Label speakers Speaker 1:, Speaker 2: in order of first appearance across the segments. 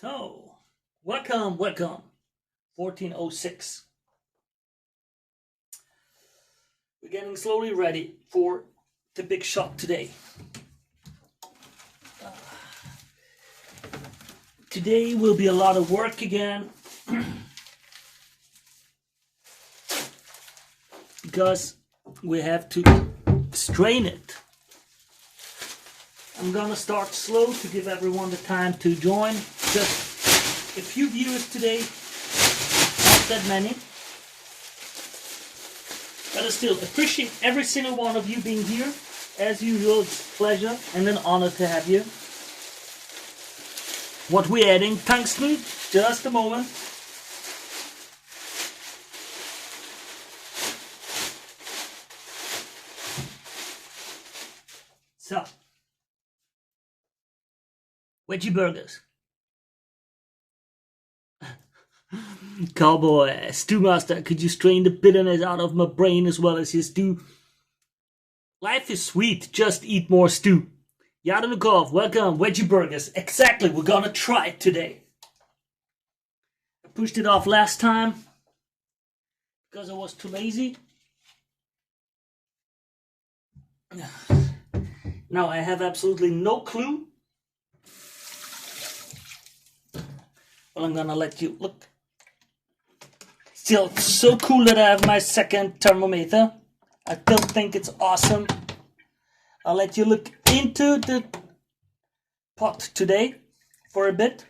Speaker 1: So, welcome. 1406. We're getting slowly ready for the big shot today. Today will be a lot of work again. Because we have to strain it. I'm gonna start slow to give everyone the time to join. Just a few viewers today, not that many. But I still appreciate every single one of you being here. As usual, it's a pleasure and an honor to have you. What we're adding, tungsten, just a moment. So, veggie burgers. Cowboy, Stew Master, could you strain the bitterness out of my brain as well as your stew? Life is sweet, just eat more stew. Yadomikov, welcome, veggie burgers. Exactly, we're gonna try it today. I pushed it off last time because I was too lazy. Now I have absolutely no clue. Well, I'm gonna let you look. Still so cool that I have my second thermometer. I still think it's awesome. I'll let you look into the pot today for a bit.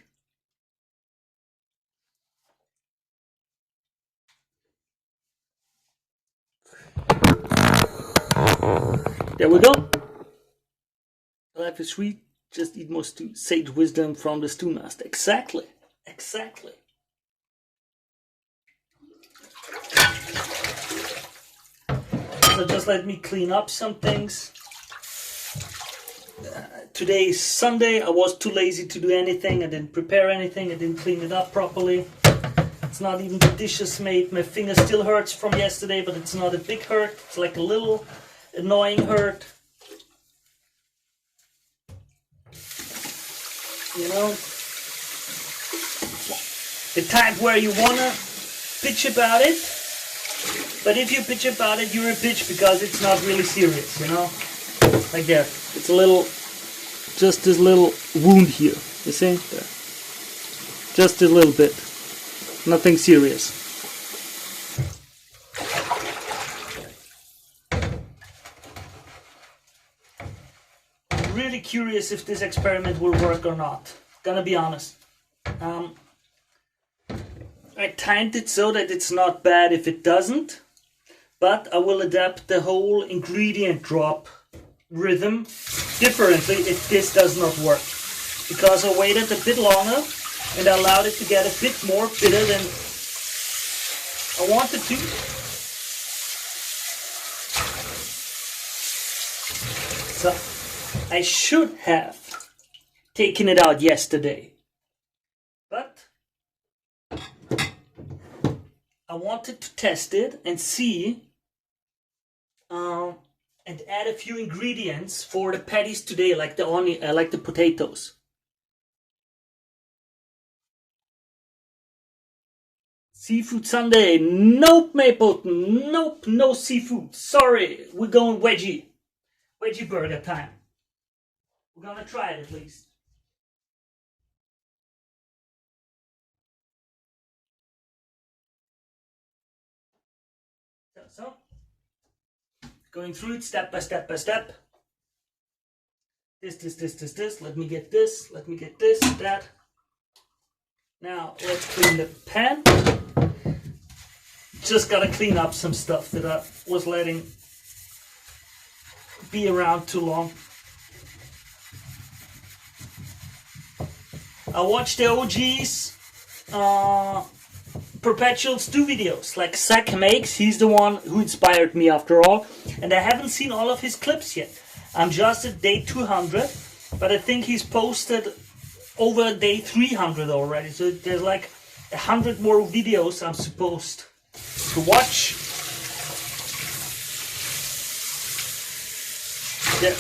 Speaker 1: There we go. Life is sweet, just eat more stew. Sage wisdom from the Stew Master. Exactly. So just let me clean up some things. Today is Sunday. I was too lazy to do anything. I didn't prepare anything. I didn't clean it up properly. It's not even the dishes made. My finger still hurts from yesterday, but it's not a big hurt. It's like a little annoying hurt. You know? The type where you wanna bitch about it, but if you bitch about it, you're a bitch because it's not really serious, you know? Like there. It's a little, just this little wound here. You see? There. Just a little bit. Nothing serious. I'm really curious if this experiment will work or not. Gonna be honest. I timed it so that it's not bad if it doesn't, but I will adapt the whole ingredient drop rhythm differently if this does not work. Because I waited a bit longer and I allowed it to get a bit more bitter than I wanted to. So I should have taken it out yesterday, but I wanted to test it and see and add a few ingredients for the patties today, like the onion, like the potatoes. Seafood Sunday. Nope, Mapleton. Nope, no seafood. Sorry, we're going veggie. Veggie burger time. We're gonna try it at least. So, going through it step by step by step. This. Let me get this. Let me get this, that. Now, let's clean the pan. Just gotta clean up some stuff that I was letting be around too long. I watched the OGs Perpetual stew videos like Zach makes. He's the one who inspired me after all, and I haven't seen all of his clips yet. I'm just at day 200, but I think he's posted over day 300 already, so there's like 100 more videos I'm supposed to watch. There.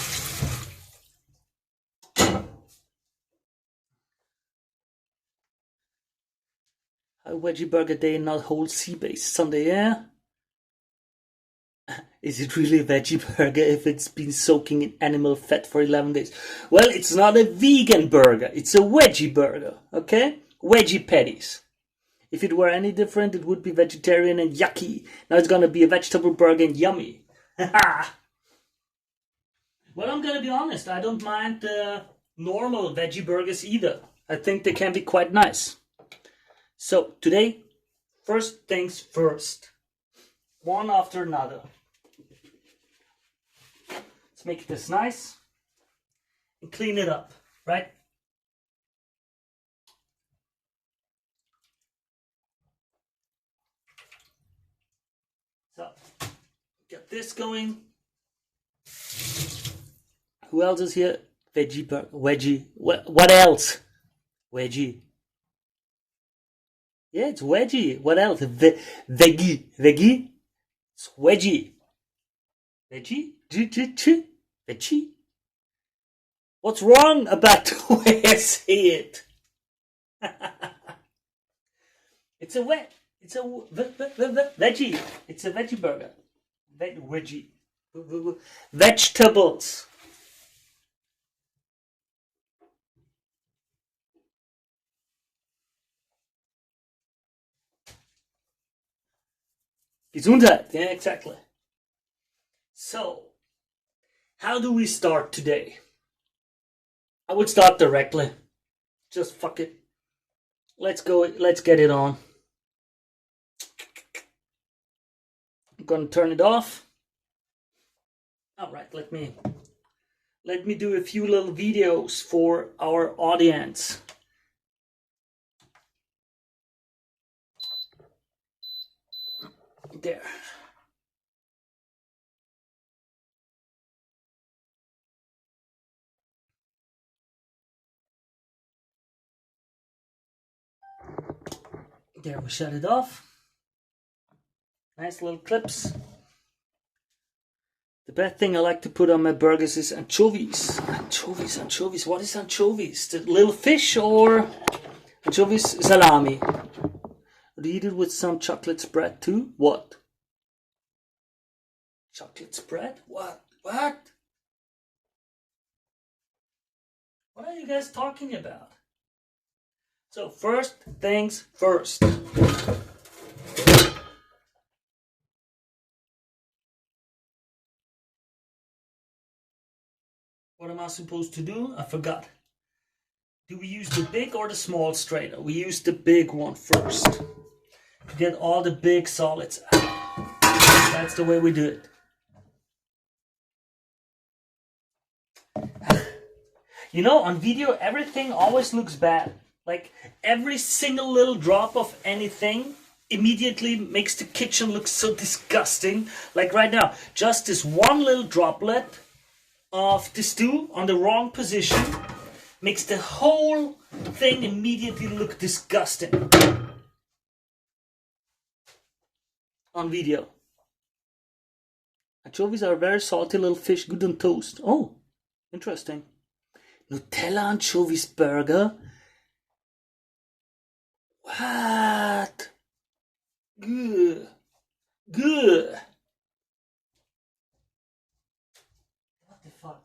Speaker 1: A veggie burger day and not whole sea-based Sunday, yeah? Is it really a veggie burger if it's been soaking in animal fat for 11 days? Well, it's not a vegan burger. It's a veggie burger, okay? Veggie patties. If it were any different, it would be vegetarian and yucky. Now it's gonna be a vegetable burger and yummy. Well, I'm gonna be honest. I don't mind normal veggie burgers either. I think they can be quite nice. So today, first things first. One after another. Let's make this nice and clean it up, right? So, get this going. Who else is here? Veggie burger, veggie. What else? Veggie. Yeah, it's veggie. What else? Veggie. Veggie? It's veggie. Veggie? Veggie? What's wrong about the way I say it? It's a veggie. It's a veggie burger. Veggie. Vegetables. Gesundheit. Yeah, exactly. So, how do we start today? I would start directly. Just fuck it. Let's go. Let's get it on. I'm gonna turn it off. All right, let me do a few little videos for our audience. There. There, we shut it off. Nice little clips. The best thing I like to put on my burgers is anchovies. Anchovies. What is anchovies? The little fish or anchovies salami? Would you eat it with some chocolate spread too? What? Chocolate spread? What? What? What are you guys talking about? So first things first. What am I supposed to do? I forgot. Do we use the big or the small strainer? We use the big one first. To get all the big solids out. That's the way we do it. You know, on video, everything always looks bad. Like, every single little drop of anything immediately makes the kitchen look so disgusting. Like right now, just this one little droplet of the stew on the wrong position makes the whole thing immediately look disgusting. On video. Anchovies are a very salty little fish, good on toast. Oh, interesting. Nutella anchovies burger? What? Good. Good. What the fuck?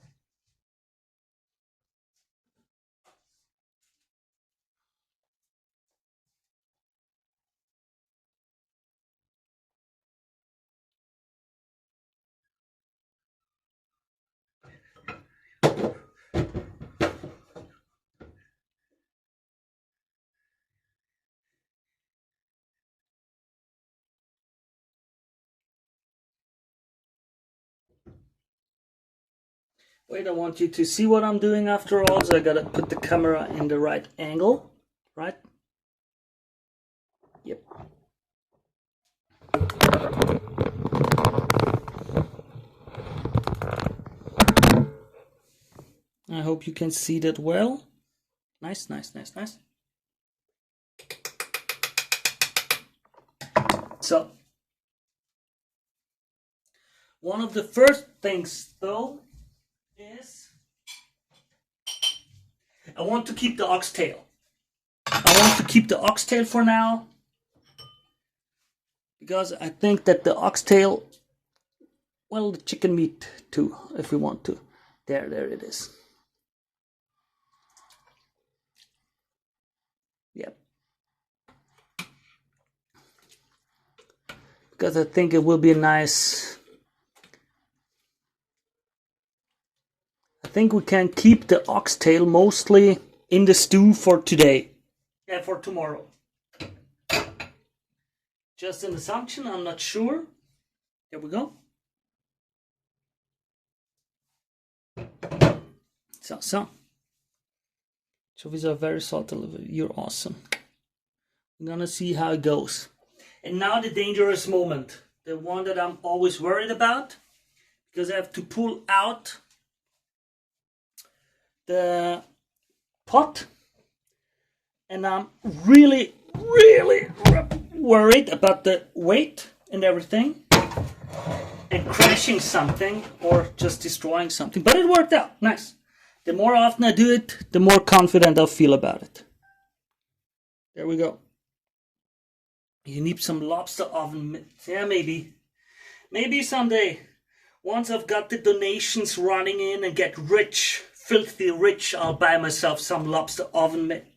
Speaker 1: Wait, I want you to see what I'm doing after all, so I gotta put the camera in the right angle, right? Yep. I hope you can see that well. Nice, nice, nice, nice. So, one of the first things though is I want to keep the oxtail. I want to keep the oxtail for now. because I think that the oxtail, well, the chicken meat too, if we want to. There it is. Yep. Because I think it will be a nice. I think we can keep the oxtail mostly in the stew for today. Yeah, for tomorrow. Just an assumption, I'm not sure. There we go. So. These are very salty. You're awesome. I'm gonna see how it goes. And now the dangerous moment. The one that I'm always worried about. Because I have to pull out the pot. And I'm really worried about the weight and everything. And crashing something or just destroying something. But it worked out. Nice. The more often I do it, the more confident I'll feel about it. There we go. You need some lobster oven mitts. Yeah, maybe. Maybe someday. Once I've got the donations running in and get rich, filthy rich, I'll buy myself some lobster oven mitt.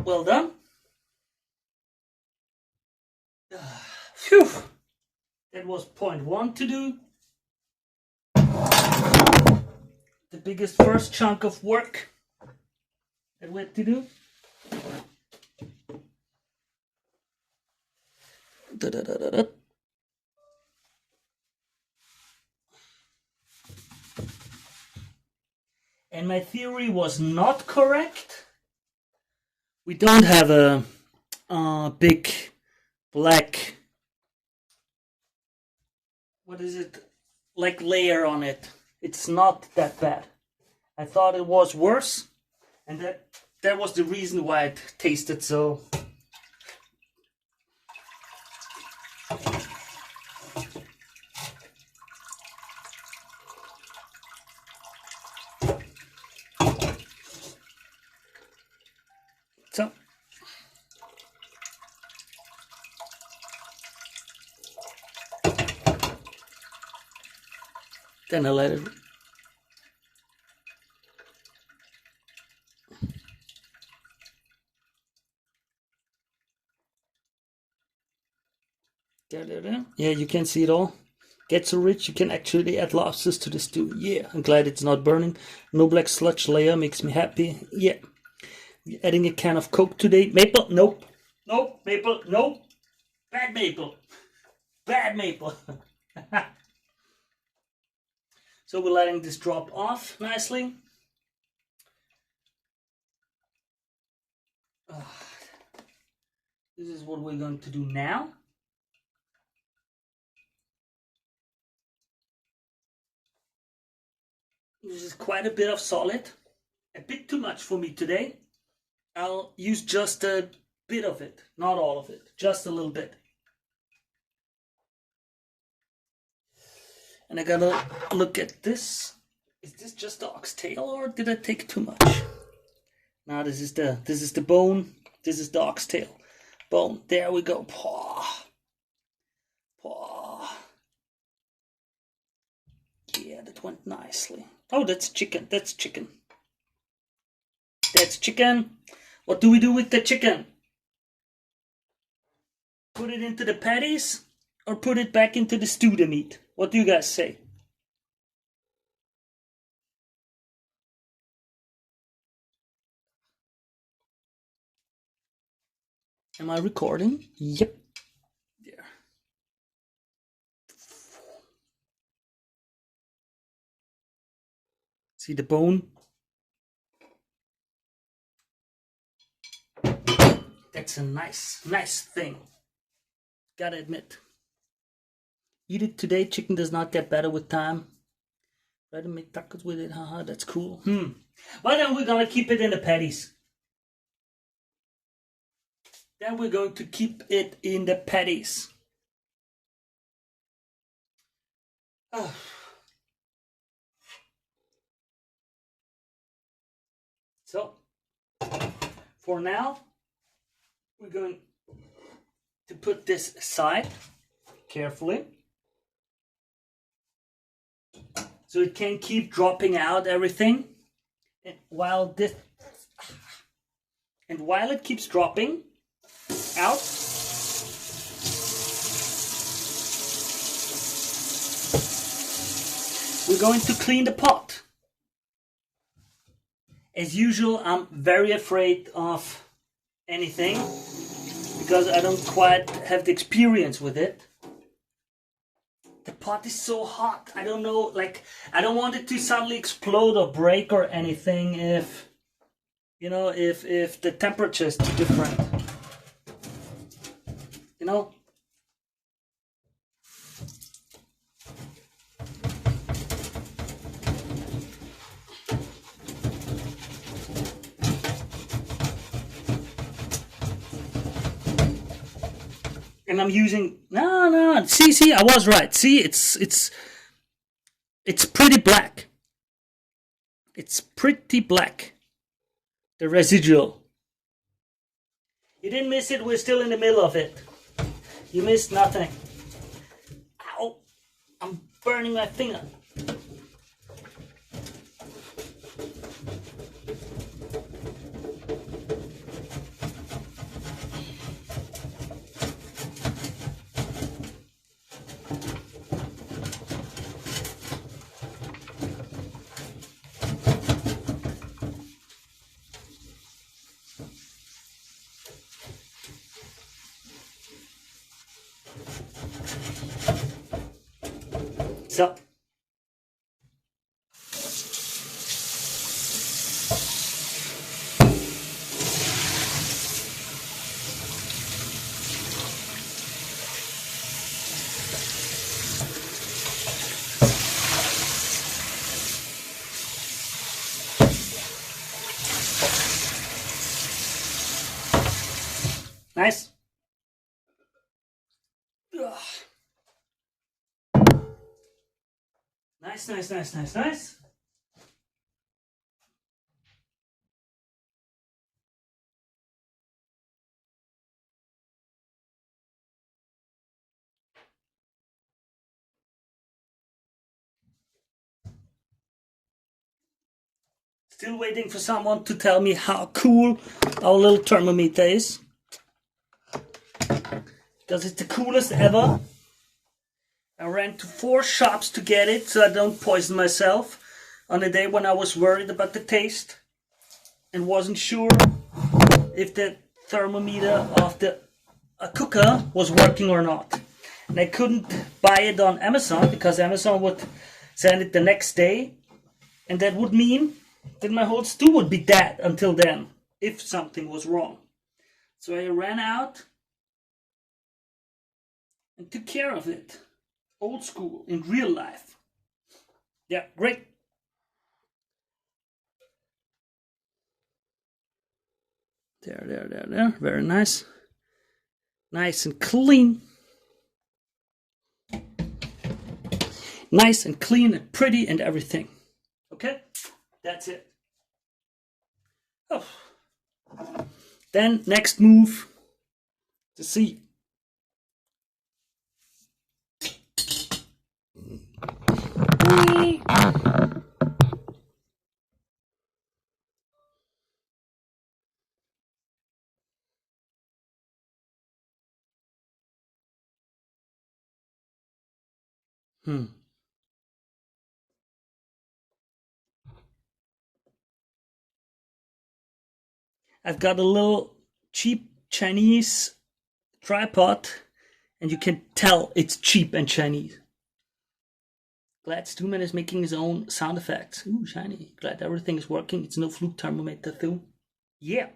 Speaker 1: Well done. Phew. That was point one to do. The biggest first chunk of work that we had to do. And my theory was not correct. We don't have a big black, what is it, like layer on it. It's not that bad. I thought it was worse, and that was the reason why it tasted so. So. Then I let it. There. Yeah, you can see it all. Get so rich you can actually add lobsters to the stew. Yeah, I'm glad it's not burning. No black sludge layer makes me happy. Yeah. Adding a can of Coke today. Maple? Nope. Nope. Maple? Nope. Bad maple. Bad maple. So we're letting this drop off nicely. This is what we're going to do now. This is quite a bit of solid. A bit too much for me today. I'll use just a bit of it, not all of it, just a little bit. And I gotta look at this. Is this just the oxtail or did I take too much? Now this is the bone. This is the oxtail bone. There we go. Paw. Paw. Yeah, that went nicely. Oh, that's chicken. That's chicken. That's chicken. What do we do with the chicken? Put it into the patties or put it back into the stew, the meat? What do you guys say? Am I recording? Yep. There. See the bone? That's a nice thing. Gotta admit. Eat it today. Chicken does not get better with time. Try to make tacos with it. Haha, that's cool. Well, then we're gonna keep it in the patties. Then we're going to keep it in the patties. So, for now, we're going to put this aside carefully, so it can keep dropping out everything. And while it keeps dropping out, we're going to clean the pot. As usual, I'm very afraid of anything because I don't quite have the experience with it. The pot is so hot. I don't know, like, I don't want it to suddenly explode or break or anything if, you know, if the temperature is too different. You know? And I'm using no. See, I was right. See, it's pretty black. It's pretty black. The residual. You didn't miss it. We're still in the middle of it. You missed nothing. Ow! I'm burning my finger. So, nice. Ugh. Nice. Still waiting for someone to tell me how cool our little thermometer is. Because it's the coolest ever. I ran to 4 shops to get it so I don't poison myself on a day when I was worried about the taste and wasn't sure if the thermometer of the cooker was working or not. And I couldn't buy it on Amazon because Amazon would send it the next day, and that would mean that my whole stew would be dead until then if something was wrong. So I ran out and took care of it. Old school, in real life. Yeah, great. There. Very nice. Nice and clean. Nice and clean and pretty and everything. Okay? That's it. Oh. Then, next move. To see. I've got a little cheap Chinese tripod, and you can tell it's cheap and Chinese. Glad Stuman is making his own sound effects. Ooh, shiny. Glad everything is working. It's no fluke thermometer though. Yeah.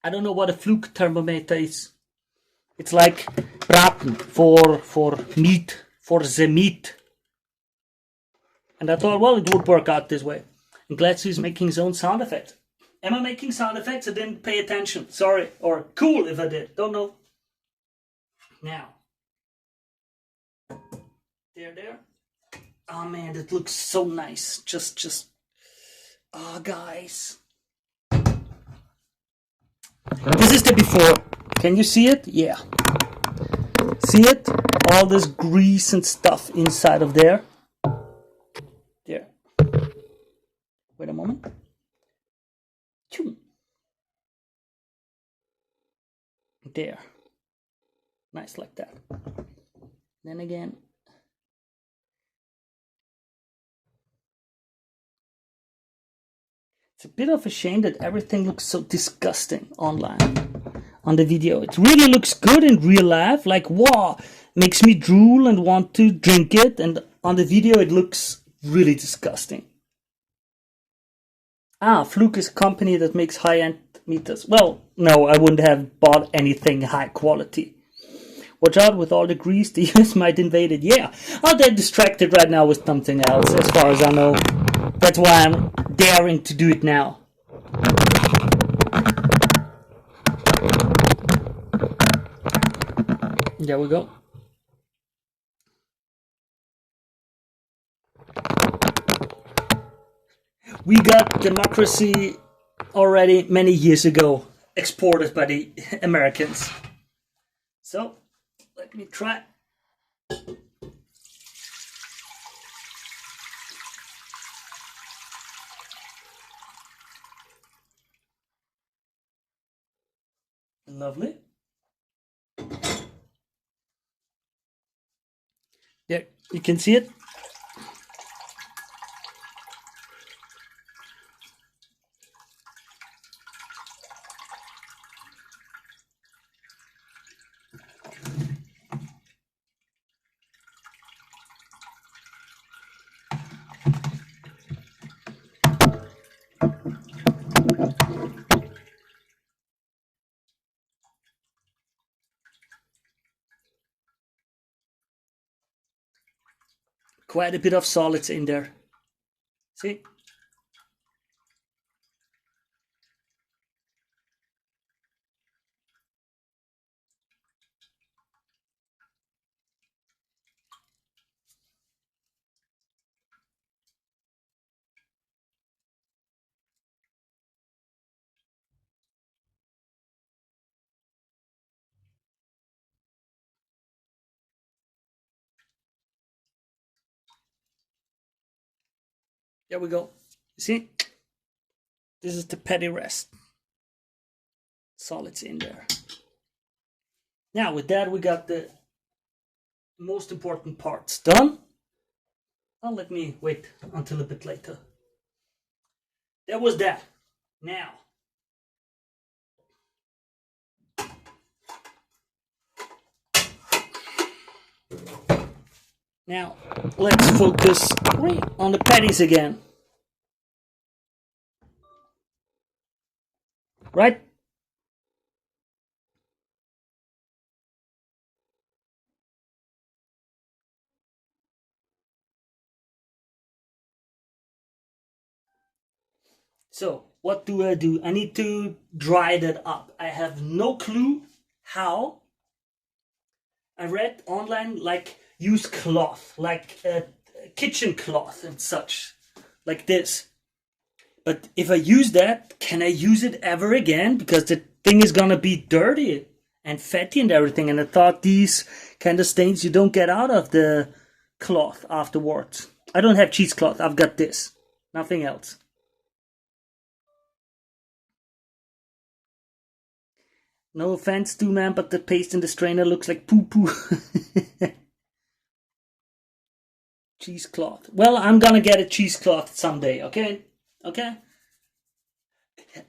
Speaker 1: I don't know what a fluke thermometer is. It's like braten for meat, for the meat. And I thought, well, it would work out this way. And glad he's making his own sound effects. Am I making sound effects? I didn't pay attention. Sorry. Or cool if I did. Don't know. Now. There. Oh man, that looks so nice. Guys. This is the before. Can you see it? Yeah. See it? All this grease and stuff inside of there. There. Wait a moment. There. Nice like that. Then again. It's a bit of a shame that everything looks so disgusting online. On the video. It really looks good in real life. Like, wow. Makes me drool and want to drink it. And on the video it looks really disgusting. Fluke is a company that makes high-end meters. Well, no, I wouldn't have bought anything high quality. Watch out with all the grease, the US might invade it. Yeah. Oh, they're distracted right now with something else, as far as I know. That's why I'm daring to do it now. There we go. We got democracy already many years ago, exported by the Americans. So, let me try. Lovely. There, you can see it. Quite a bit of solids in there. See? There we go. You see? This is the patty rest. Solids in there. Now with that we got the most important parts done. Now let me wait until a bit later. That was that. Now let's focus on the patties again. Right? So what do? I need to dry that up. I have no clue how. I read online like use cloth, like a kitchen cloth and such, like this. But if I use that, can I use it ever again? Because the thing is gonna be dirty and fatty and everything. And I thought these kind of stains you don't get out of the cloth afterwards. I don't have cheesecloth. I've got this. Nothing else. No offense to man, but the paste in the strainer looks like poo-poo. Cheesecloth. Well, I'm gonna get a cheesecloth someday, okay? Okay?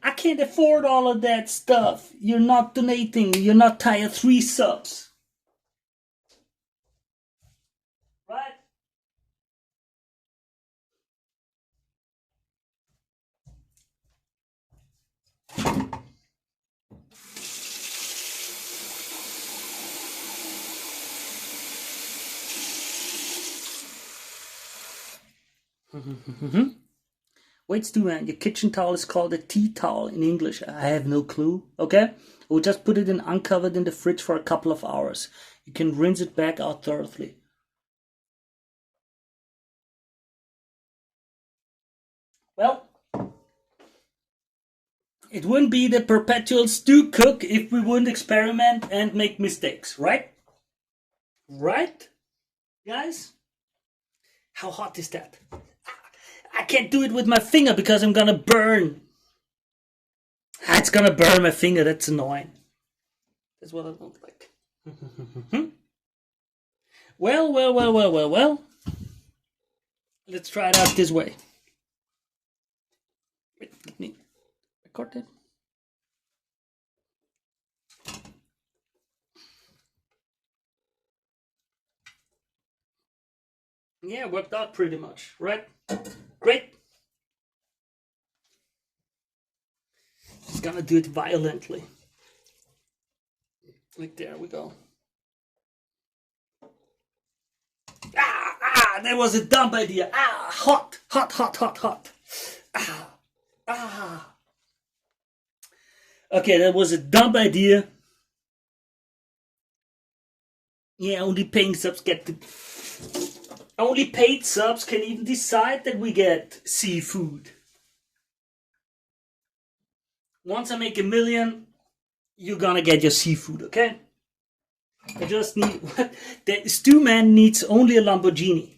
Speaker 1: I can't afford all of that stuff. You're not donating. You're not tier 3 subs. Right? Wait, Stu, man, your kitchen towel is called a tea towel in English. I have no clue. Okay? We'll just put it in uncovered in the fridge for a couple of hours. You can rinse it back out thoroughly. Well, it wouldn't be the Perpetual stew cook if we wouldn't experiment and make mistakes, right? Right, guys? How hot is that? I can't do it with my finger because I'm gonna burn. It's gonna burn my finger, that's annoying. That's what I don't like. Well. Let's try it out this way. Wait, let me record it. Yeah, worked out pretty much, right? Great. Just gonna do it violently. Like, there we go. That was a dumb idea. Hot. Okay, that was a dumb idea. Yeah, only paid subs only paid subs can even decide that we get seafood. Once I make 1 million, you're gonna get your seafood, okay? I just need what the stew man needs only a Lamborghini.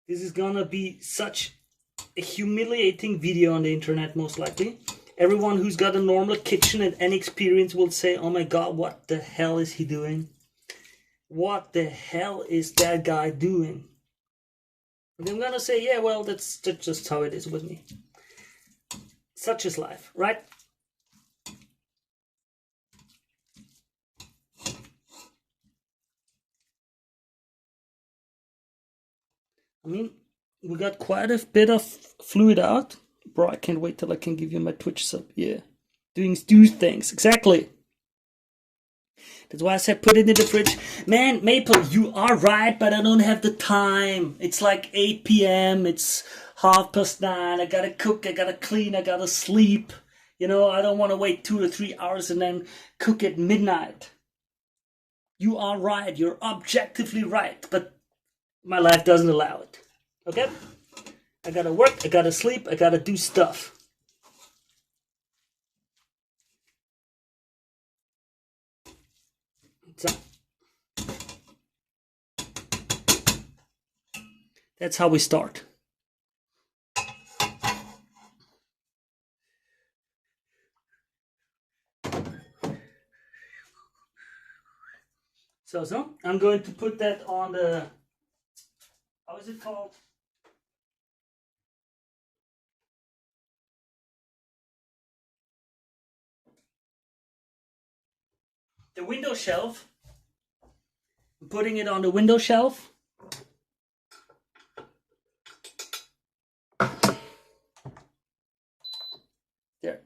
Speaker 1: This is gonna be such a humiliating video on the internet, most likely. Everyone who's got a normal kitchen and any experience will say, oh my god, what the hell is he doing? What the hell is that guy doing? And I'm gonna say, yeah, well, that's just how it is with me. Such is life, right? I mean, we got quite a bit of fluid out. Bro, I can't wait till I can give you my Twitch sub. Yeah. Doing stew things. Exactly. That's why I said put it in the fridge. Man, Maple, you are right, but I don't have the time. It's like 8 p.m. It's 9:30. I gotta cook, I gotta clean, I gotta sleep. You know, I don't want to wait 2 or 3 hours and then cook at midnight. You are right. You're objectively right. But my life doesn't allow it. Okay? I gotta work, I gotta sleep, I gotta do stuff. So, that's how we start. So, I'm going to put that on the, how is it called? The window shelf. I'm putting it on the window shelf. There.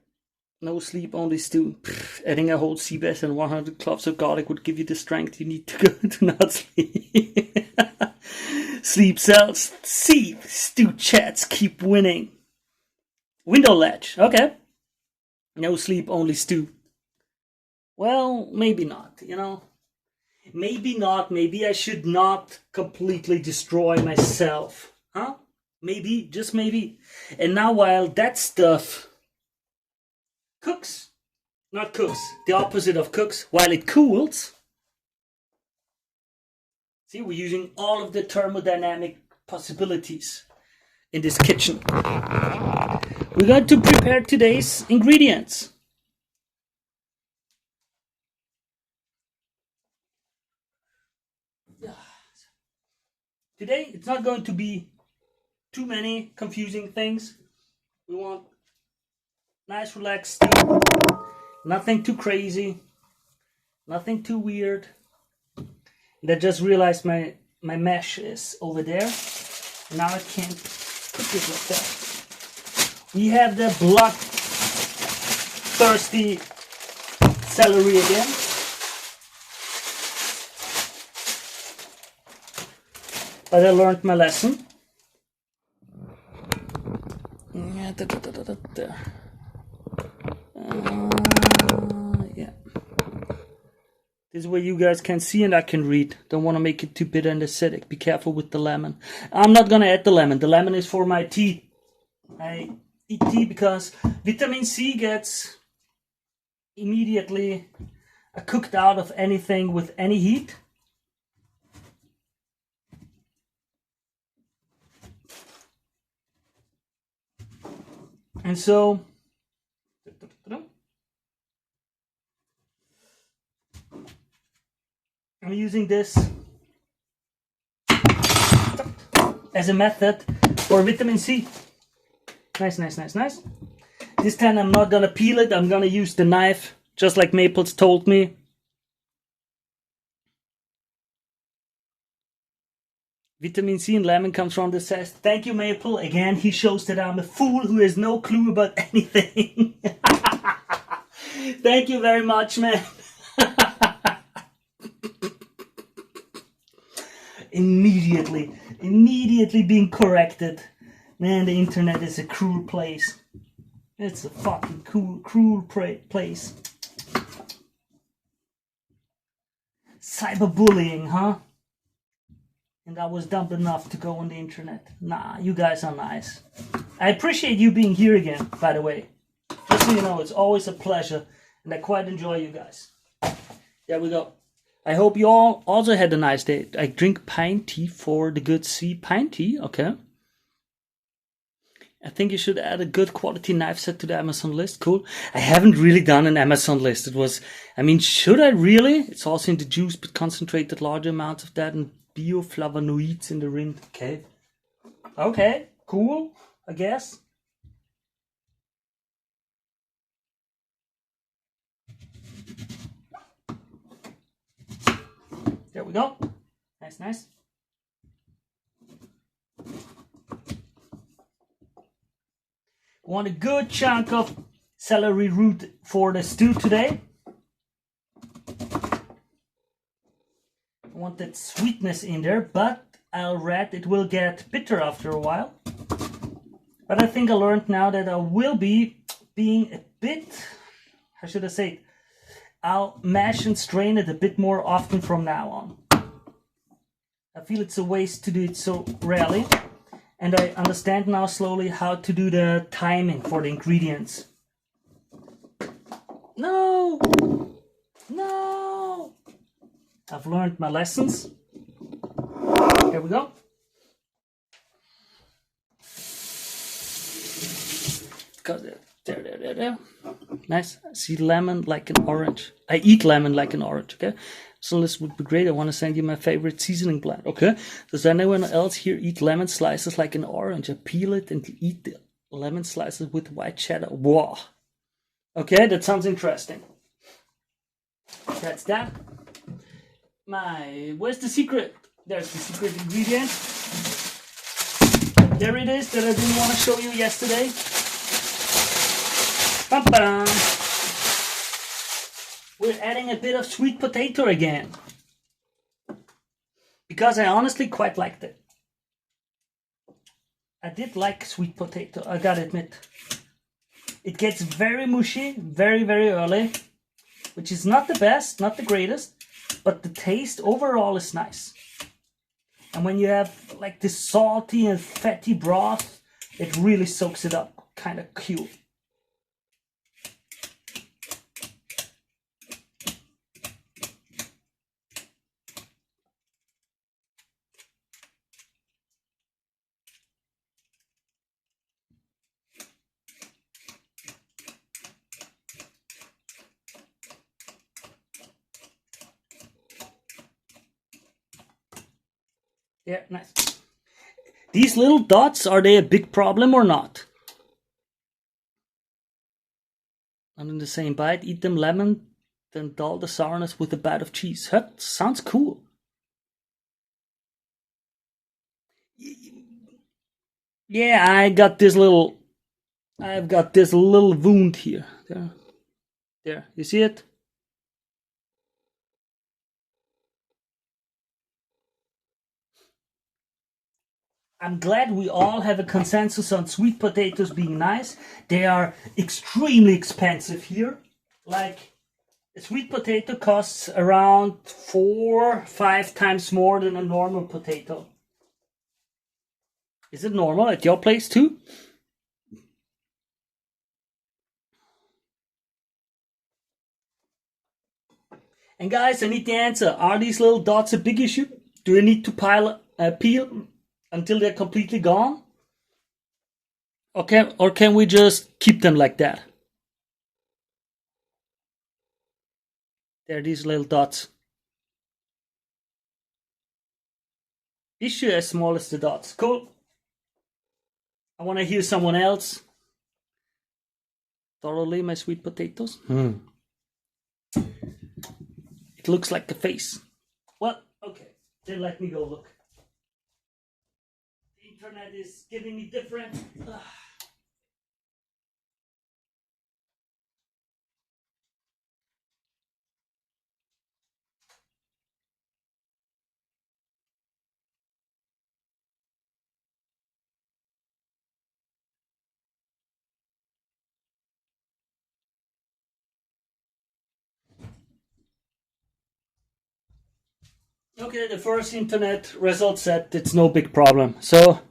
Speaker 1: No sleep, only stew. Adding a whole sea bass and 100 cloves of garlic would give you the strength you need to go to not sleep. Sleep cells, see, stew chats keep winning. Window ledge, okay. No sleep, only stew. Well, maybe not, you know. Maybe not, maybe I should not completely destroy myself. Huh? Maybe, just maybe. And now while that stuff cooks, not cooks, the opposite of cooks, while it cools, see, we're using all of the thermodynamic possibilities in this kitchen. We're going to prepare today's ingredients. Today, it's not going to be too many confusing things. We want nice, relaxed stew. Nothing too crazy. Nothing too weird. And I just realized my mesh is over there. Now I can't cook it like that. We have the blood-thirsty celery again. But I learned my lesson. Yeah. This is where you guys can see and I can read. Don't want to make it too bitter and acidic. Be careful with the lemon. I'm not going to add the lemon. The lemon is for my tea. I eat tea because vitamin C gets immediately cooked out of anything with any heat. And so I'm using this as a method for vitamin C. Nice, nice, nice, nice. This time I'm not gonna peel it, I'm gonna use the knife, just like Maples told me. Vitamin C in lemon comes from the zest. Thank you, Maple. Again, he shows that I'm a fool who has no clue about anything. Thank you very much, man. Immediately being corrected. Man, the internet is a cruel place. It's a fucking cruel place. Cyberbullying, huh? And I was dumb enough to go on the internet. Nah, you guys are nice. I appreciate you being here again, by the way. Just so you know, it's always a pleasure. And I quite enjoy you guys. There we go. I hope you all also had a nice day. I drink pine tea for the good C. Pine tea, okay. I think you should add a good quality knife set to the Amazon list. Cool. I haven't really done an Amazon list. It was, I mean, should I really? It's also in the juice, but concentrated larger amounts of that and bioflavonoids in the rind. Okay. Okay, cool, I guess. There we go. Nice, nice. Want a good chunk of celery root for the stew today. I want that sweetness in there, but I'll read it will get bitter after a while. But I think I learned now that I will be being a bit, how should I say it? I'll mash and strain it a bit more often from now on. I feel it's a waste to do it so rarely. And I understand now slowly how to do the timing for the ingredients. No! No! I've learned my lessons. Here we go. Got it. There. Nice. I see lemon like an orange. I eat lemon like an orange, okay? So this would be great. I want to send you my favorite seasoning blend, okay? Does anyone else here eat lemon slices like an orange? I peel it and eat the lemon slices with white cheddar. Wow. Okay, that sounds interesting. That's that. Where's the secret? There's the secret ingredient. There it is that I didn't want to show you yesterday. Bum-bum. We're adding a bit of sweet potato again. Because I honestly quite liked it. I did like sweet potato, I gotta admit. It gets very mushy, very, very early. Which is not the best, not the greatest. But the taste overall is nice. And when you have like this salty and fatty broth, it really soaks it up. Kind of cute. Yeah, nice. These little dots, are they a big problem or not? And in the same bite, eat them lemon, then dull the sourness with a bite of cheese. That sounds cool. Yeah, I've got this little wound here. There, you see it? I'm glad we all have a consensus on sweet potatoes being nice. They are extremely expensive here. Like, A sweet potato costs around 4-5 times more than a normal potato. Is it normal at your place too? And guys, I need the answer. Are these little dots a big issue? Do I need to peel until they're completely gone? Okay, or can we just keep them like that? There are these little dots. Issue as small as the dots. Cool. I want to hear someone else. Thoroughly my sweet potatoes. It looks like a face. Well, okay. Then let me go look. The internet is giving me different. Okay, the first internet result said it's no big problem. So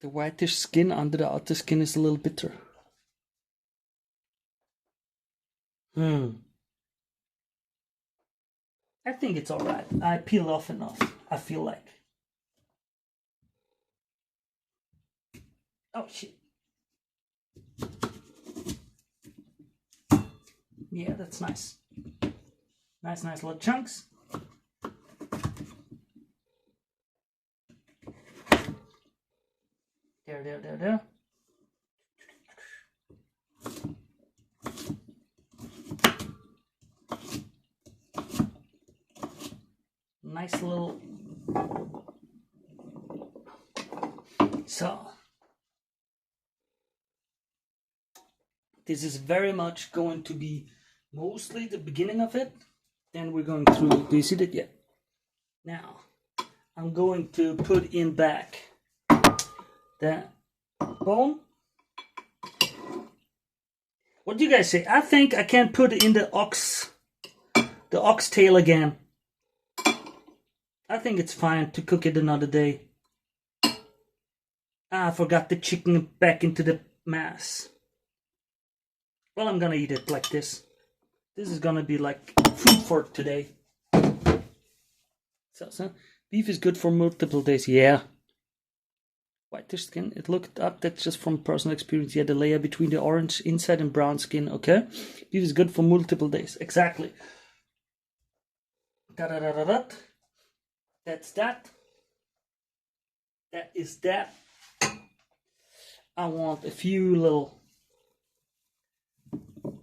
Speaker 1: the whitish skin under the outer skin is a little bitter. I think it's alright. I peel off enough, I feel like. Oh shit. Yeah, that's nice. Nice little chunks. There. Nice little. So this is very much going to be mostly the beginning of it. Then we're going through. Do you see that yet? Now I'm going to put in back the bone. What do you guys say? I think I can put in the oxtail again. I think it's fine to cook it another day. I forgot the chicken back into the mass. Well, I'm gonna eat it like this. This is gonna be like food for today. So beef is good for multiple days. Yeah. Whitish skin. It looked up. That's just from personal experience. Yeah, the layer between the orange inside and brown skin. Okay. Beef is good for multiple days. Exactly. That's that. That is that. I want a few little.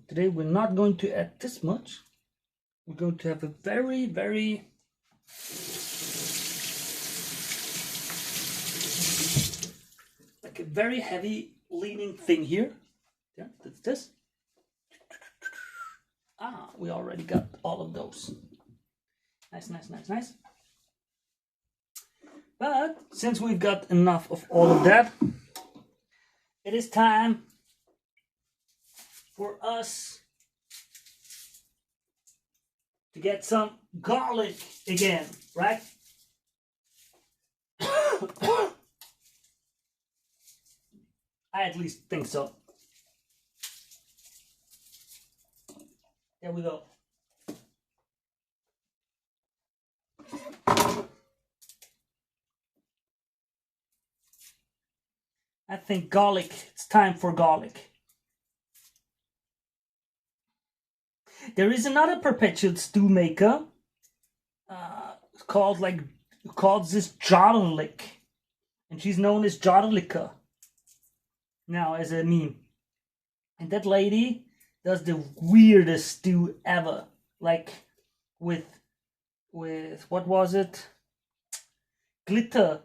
Speaker 1: Today we're not going to add this much. We're going to have a very, very like a very heavy leaning thing here. Yeah, that's this. We already got all of those. Nice. But since we've got enough of all of that, it is time for us to get some garlic again, right? I at least think so. There we go. I think garlic, it's time for garlic. There is another Perpetual stew maker called this Jarlik. And she's known as Jarlika now as a meme. And that lady does the weirdest stew ever. Like with what was it? Glitter,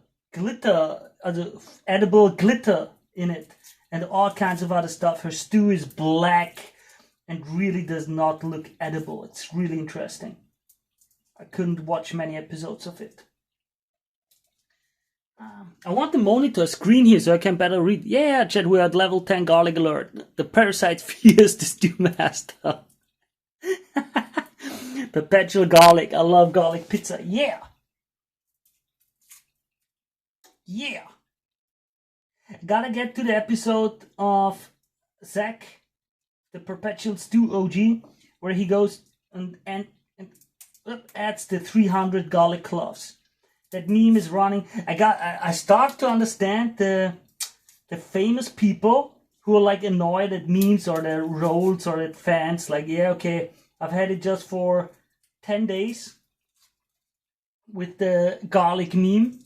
Speaker 1: edible glitter in it, and all kinds of other stuff. Her stew is black and really does not look edible. It's really interesting. I couldn't watch many episodes of it. I want the monitor screen here so I can better read. Yeah, chat, we're at level 10 garlic alert. The parasite fears the stew master. Perpetual garlic. I love garlic pizza. Yeah. Yeah. Gotta get to the episode of Zach, the Perpetual Stew OG, where he goes and adds the 300 garlic cloves. That meme is running. I start to understand the famous people who are like annoyed at memes or their rolls or at fans. Like, yeah, okay, I've had it just for 10 days with the garlic meme,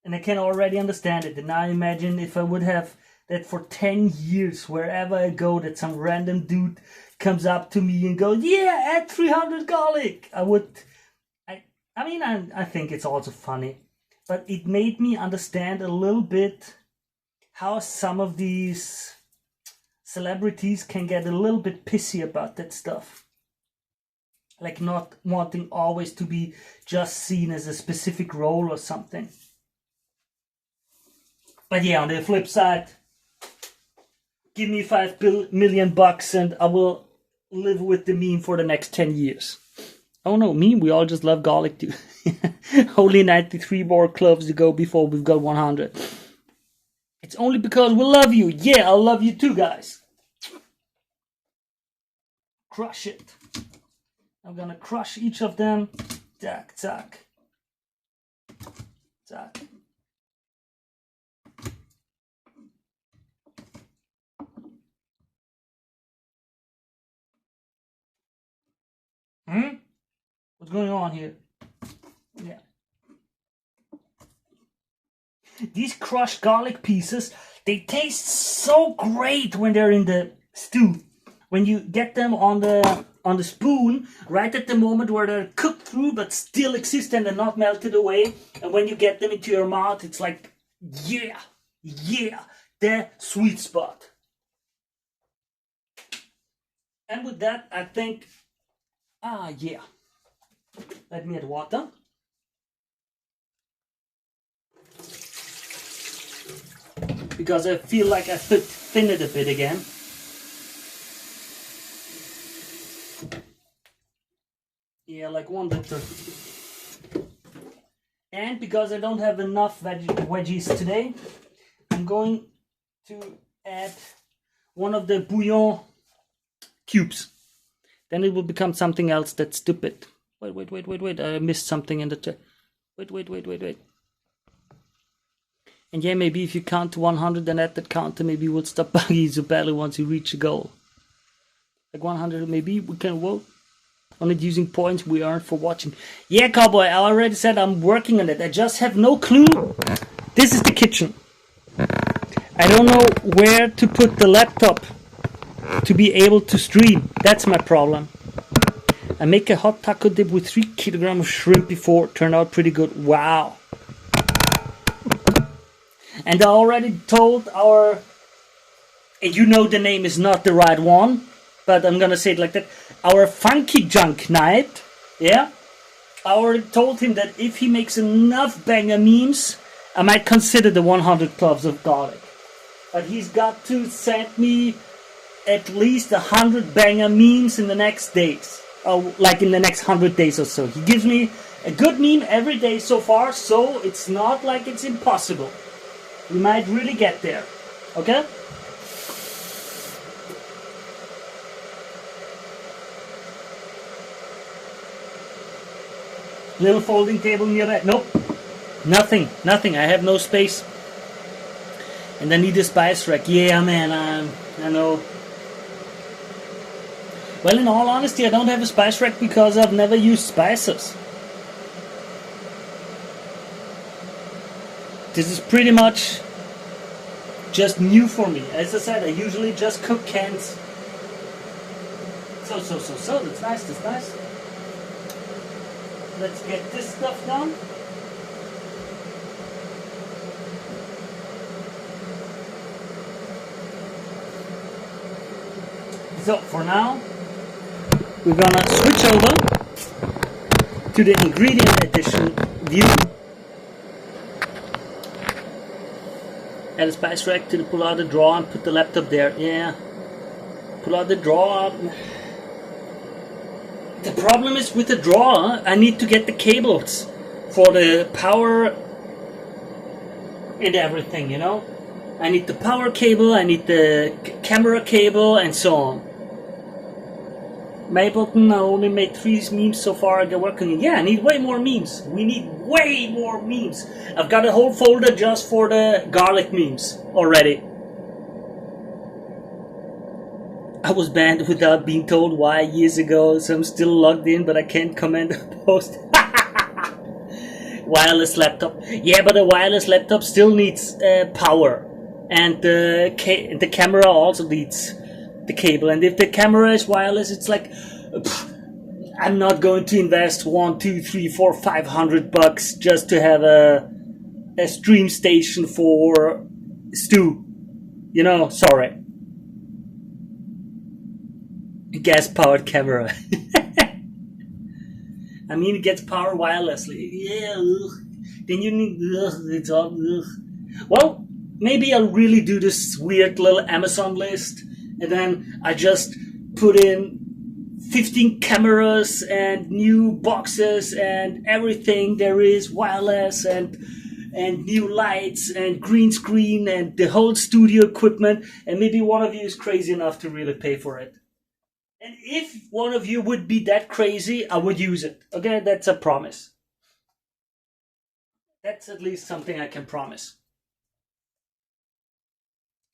Speaker 1: and I can already understand it. And now imagine if I would have that for 10 years, wherever I go, that some random dude comes up to me and goes, yeah, add 300 garlic. I think it's also funny, but it made me understand a little bit how some of these celebrities can get a little bit pissy about that stuff. Like not wanting always to be just seen as a specific role or something. But yeah, on the flip side, give me $5 million and I will live with the meme for the next 10 years. Oh no, meme, we all just love garlic too. Only 93 more cloves to go before we've got 100. It's only because we love you. Yeah, I love you too, guys. Crush it. I'm gonna crush each of them. Zack, zack. Zack. What's going on here? Yeah. These crushed garlic pieces, they taste so great when they're in the stew. When you get them on the spoon, right at the moment where they're cooked through but still exist and they're not melted away. And when you get them into your mouth, it's like, yeah, the sweet spot. And with that, I think, yeah. Let me add water. Because I feel like I thin it a bit again. Yeah, like 1 liter. And because I don't have enough veggies today, I'm going to add one of the bouillon cubes. Then it will become something else that's stupid. Wait. I missed something in the chat. Wait. And yeah, maybe if you count to 100 and add that counter, maybe we'll stop bugging you so badly once you reach a goal. Like 100, maybe we can vote on it using points we earned for watching. Yeah, Cowboy, I already said I'm working on it. I just have no clue. This is the kitchen. I don't know where to put the laptop to be able to stream. That's my problem. I make a hot taco dip with 3 kilograms of shrimp before. Turned out pretty good. Wow. And I already told our, and you know the name is not the right one, but I'm gonna say it like that, our Funky Junk Knight, yeah? I already told him that if he makes enough banger memes, I might consider the 100 cloves of garlic. But he's got to send me at least 100 banger memes in the next days. Or like in the next 100 days or so. He gives me a good meme every day so far, so it's not like it's impossible. We might really get there. Okay? Little folding table near that. Nope. Nothing. I have no space. And I need a spice rack. Yeah, man. I know. Well, in all honesty, I don't have a spice rack because I've never used spices. This is pretty much just new for me. As I said, I usually just cook cans. So, that's nice. Let's get this stuff done. So, for now, we're gonna switch over to the ingredient addition view. Add a spice rack to the pull out the drawer and put the laptop there. Yeah. Pull out the drawer. The problem is with the drawer, I need to get the cables for the power and everything, you know? I need the power cable, I need the camera cable, and so on. Mableton, I only made 3 memes so far. I got working. Yeah, I need way more memes. We need way more memes. I've got a whole folder just for the garlic memes already. I was banned without being told why years ago, so I'm still logged in, but I can't comment or post. Wireless laptop. Yeah, but a wireless laptop still needs power. And the camera also needs the cable, and if the camera is wireless, it's like I'm not going to invest 1, 2, 3, 4, $500 just to have a stream station for Stu. You know, sorry. Gas powered camera. I mean, it gets power wirelessly. Yeah. Then you need. It's all. Well, maybe I'll really do this weird little Amazon list. And then I just put in 15 cameras and new boxes and everything there is wireless and new lights and green screen and the whole studio equipment. And maybe one of you is crazy enough to really pay for it. And if one of you would be that crazy, I would use it. Okay, that's a promise. That's at least something I can promise.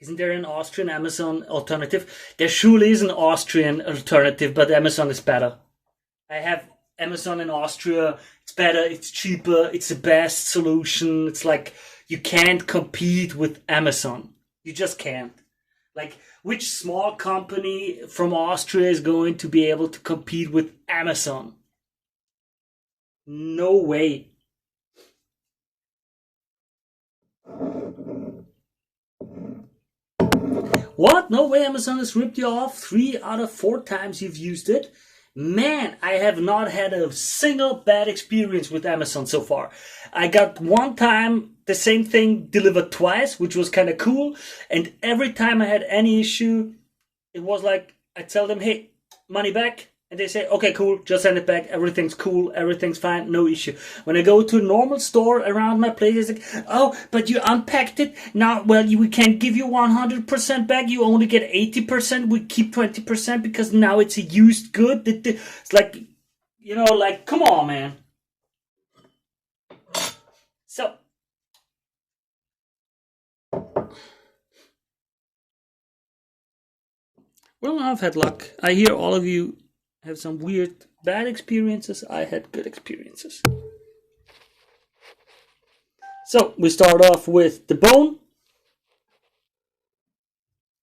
Speaker 1: Isn't there an Austrian Amazon alternative? There surely is an Austrian alternative, but Amazon is better. I have Amazon in Austria. It's better, it's cheaper, it's the best solution. It's like you can't compete with Amazon. You just can't. Like, which small company from Austria is going to be able to compete with Amazon? No way. What? No way Amazon has ripped you off 3 out of 4 times you've used it? Man, I have not had a single bad experience with Amazon so far. I got one time the same thing delivered twice, which was kind of cool. And every time I had any issue, it was like, I tell them, hey, money back. And they say, okay, cool, just send it back. Everything's cool, everything's fine, no issue. When I go to a normal store around my place, it's like, oh, but you unpacked it. Now, well, we can't give you 100% back. You only get 80%. We keep 20% because now it's a used good. It's like, you know, like, come on, man. So, well, I've had luck. I hear all of you have some weird bad experiences. I had good experiences. So we start off with the bone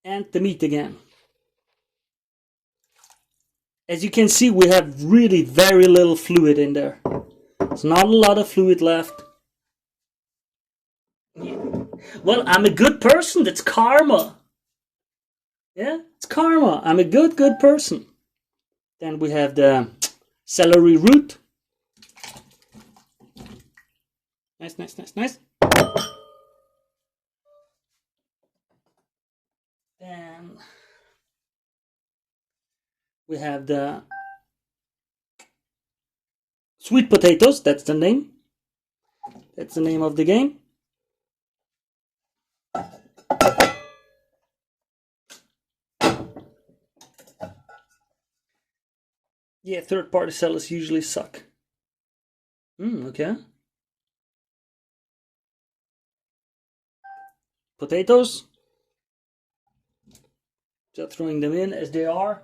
Speaker 1: and the meat again. As you can see, we have really very little fluid in there. There's not a lot of fluid left. Yeah. Well, I'm a good person. That's karma. Yeah, it's karma. I'm a good person. Then we have the celery root. Nice. Then we have the sweet potatoes. That's the name. That's the name of the game. Yeah, third-party sellers usually suck. Okay. Potatoes. Just throwing them in as they are.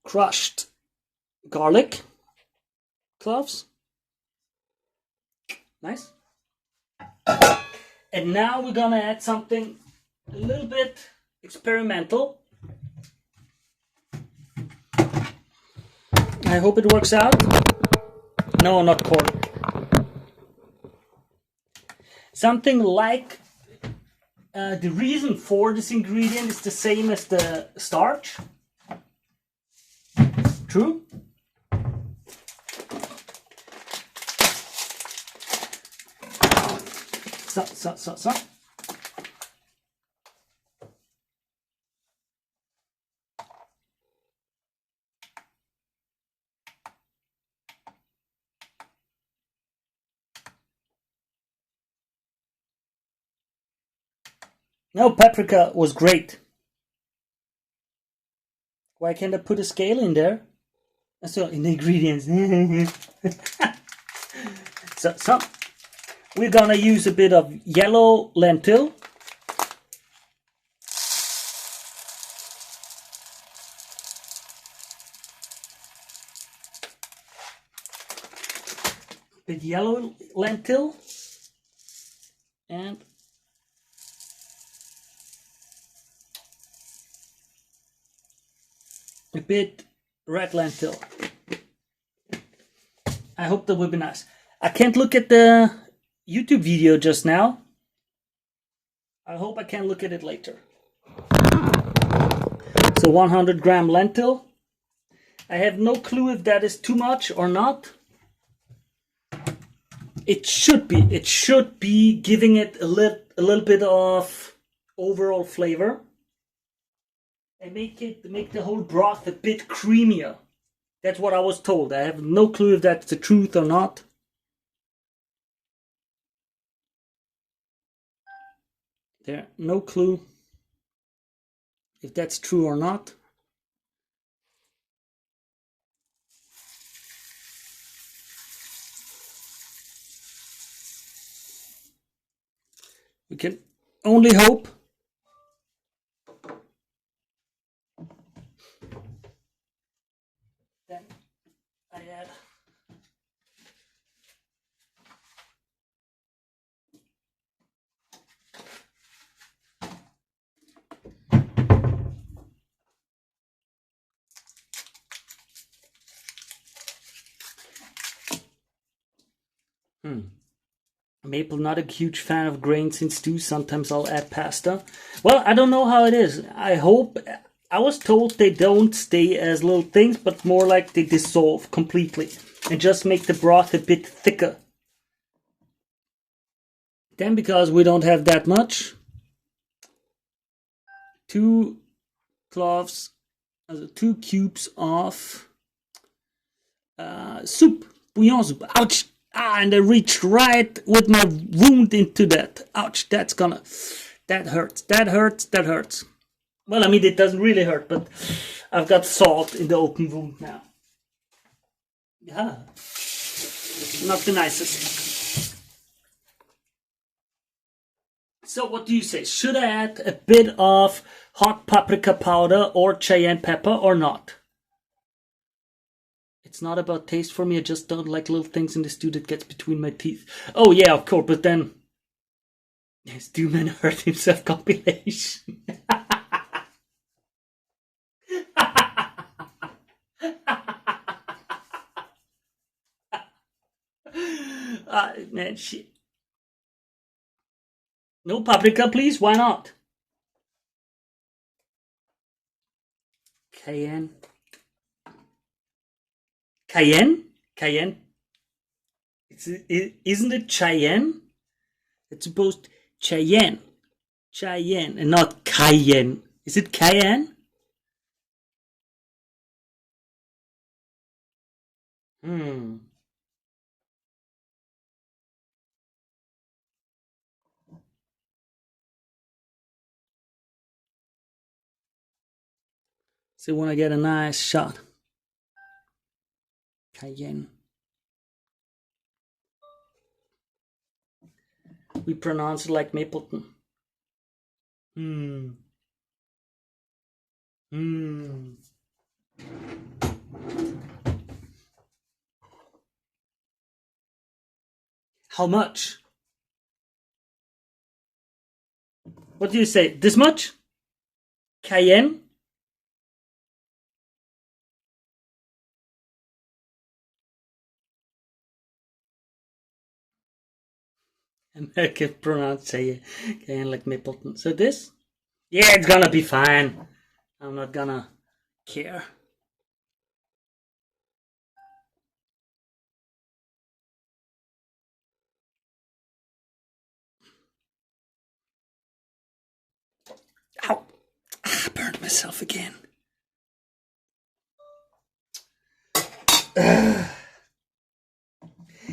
Speaker 1: Crushed garlic cloves. Nice. And now we're gonna add something a little bit experimental. I hope it works out. No, not corn. Something like the reason for this ingredient is the same as the starch. True. So. No, paprika was great. Why can't I put a scale in there? So in the ingredients. so we're gonna use a bit of yellow lentil. Bit yellow lentil and a bit red lentil. I hope that will be nice. I can't look at the YouTube video just now. I hope I can look at it later. So 100-gram lentil. I have no clue if that is too much or not. It should be giving it a little bit of overall flavor and make the whole broth a bit creamier. That's what I was told. I have no clue if that's the truth or not. There, no clue if that's true or not. We can only hope. Then I add maple. Not a huge fan of grains in stew. Sometimes I'll add pasta. Well, I don't know how it is. I hope. I was told they don't stay as little things, but more like they dissolve completely and just make the broth a bit thicker. Then, because we don't have that much, 2 cloves, 2 cubes of soup, bouillon soup. Ouch! And I reached right with my wound into that. Ouch! That hurts. That hurts. Well, I mean, it doesn't really hurt, but I've got salt in the open wound now. Yeah, not the nicest. So what do you say? Should I add a bit of hot paprika powder or cayenne pepper or not? It's not about taste for me. I just don't like little things in the stew that gets between my teeth. Oh yeah, of course, but then Stewman hurt himself compilation. Man, shit. No paprika, please. Why not? Cayenne. Cayenne? Isn't it Cheyenne? It's supposed Cheyenne, and not cayenne. Is it cayenne? So when I get a nice shot. Cayenne. We pronounce it like Mapleton. How much? What do you say? This much? Cayenne? American pronounce cayenne like Mapleton. So this? Yeah, it's gonna be fine. I'm not gonna care. myself again.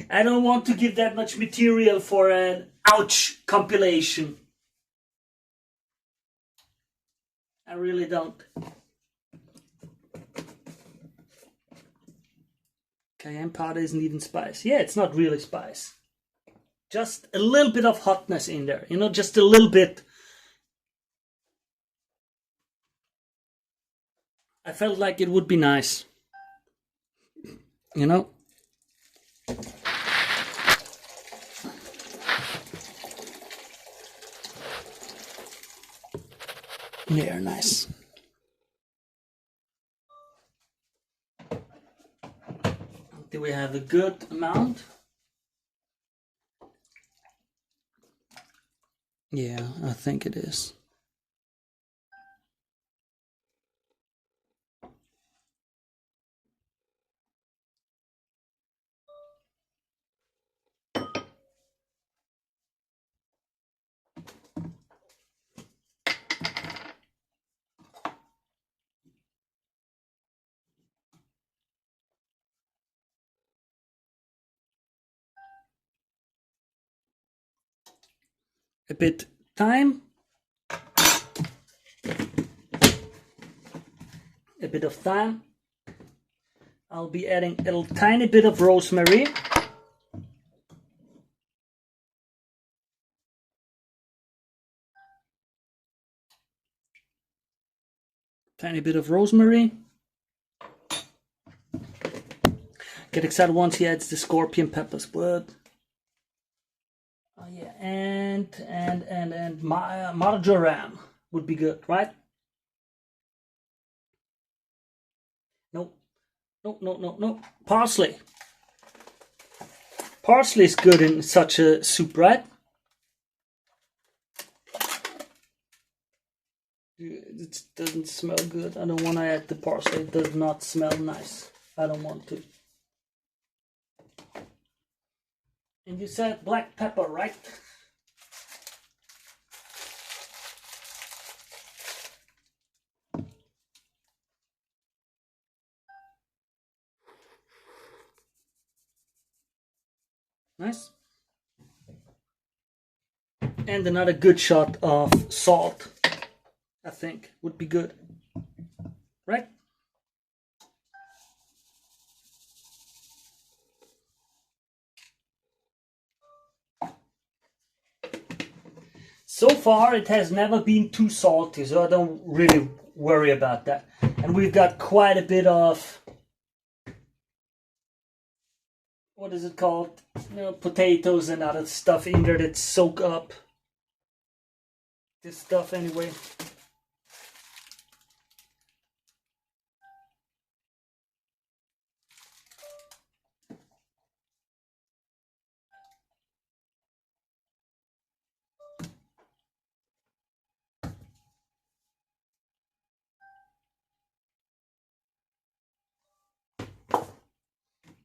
Speaker 1: I don't want to give that much material for an ouch compilation. I really don't. Cayenne powder isn't even spice. Yeah, it's not really spice. Just a little bit of hotness in there. You know, just a little bit. I felt like it would be nice. You know? Yeah, nice. Do we have a good amount? Yeah, I think it is. A bit thyme. A bit of thyme. I'll be adding a little tiny bit of rosemary. Tiny bit of rosemary. Get excited once he adds the scorpion peppers. But oh yeah, and marjoram would be good, right? No. Parsley. Parsley is good in such a soup, right? It doesn't smell good. I don't want to add the parsley. It does not smell nice. I don't want to. And you said black pepper, right? Nice. And another good shot of salt, I think, would be good. Right? So far, it has never been too salty, so I don't really worry about that. And we've got quite a bit of, what is it called? You know, potatoes and other stuff in there that soak up this stuff anyway.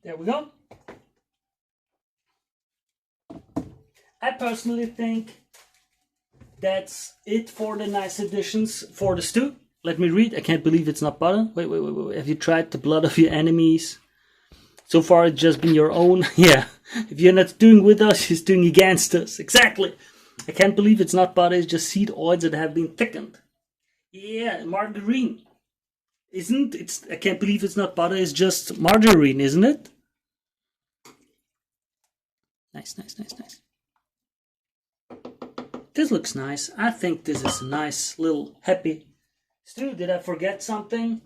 Speaker 1: There we go. I personally think that's it for the nice additions for the stew. Let me read. I can't believe it's not butter. Wait. Have you tried the blood of your enemies? So far it's just been your own. Yeah. If you're not doing with us, she's doing against us. Exactly. I can't believe it's not butter. It's just seed oils that have been thickened. Yeah, margarine. Isn't it? I can't believe it's not butter. It's just margarine, isn't it? Nice. This looks nice. I think this is a nice little happy stew. Did I forget something?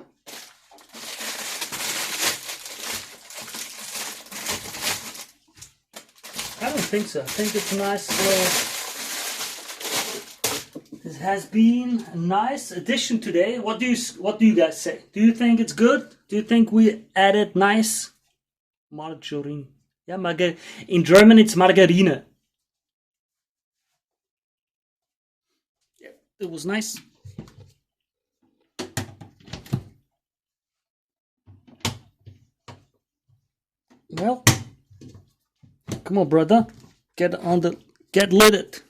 Speaker 1: I don't think so. I think it's a nice little... This has been a nice addition today. What do you guys say? Do you think it's good? Do you think we added nice margarine? Yeah, in German it's Margarine. Yeah, it was nice. Well, come on, brother. Get lit it.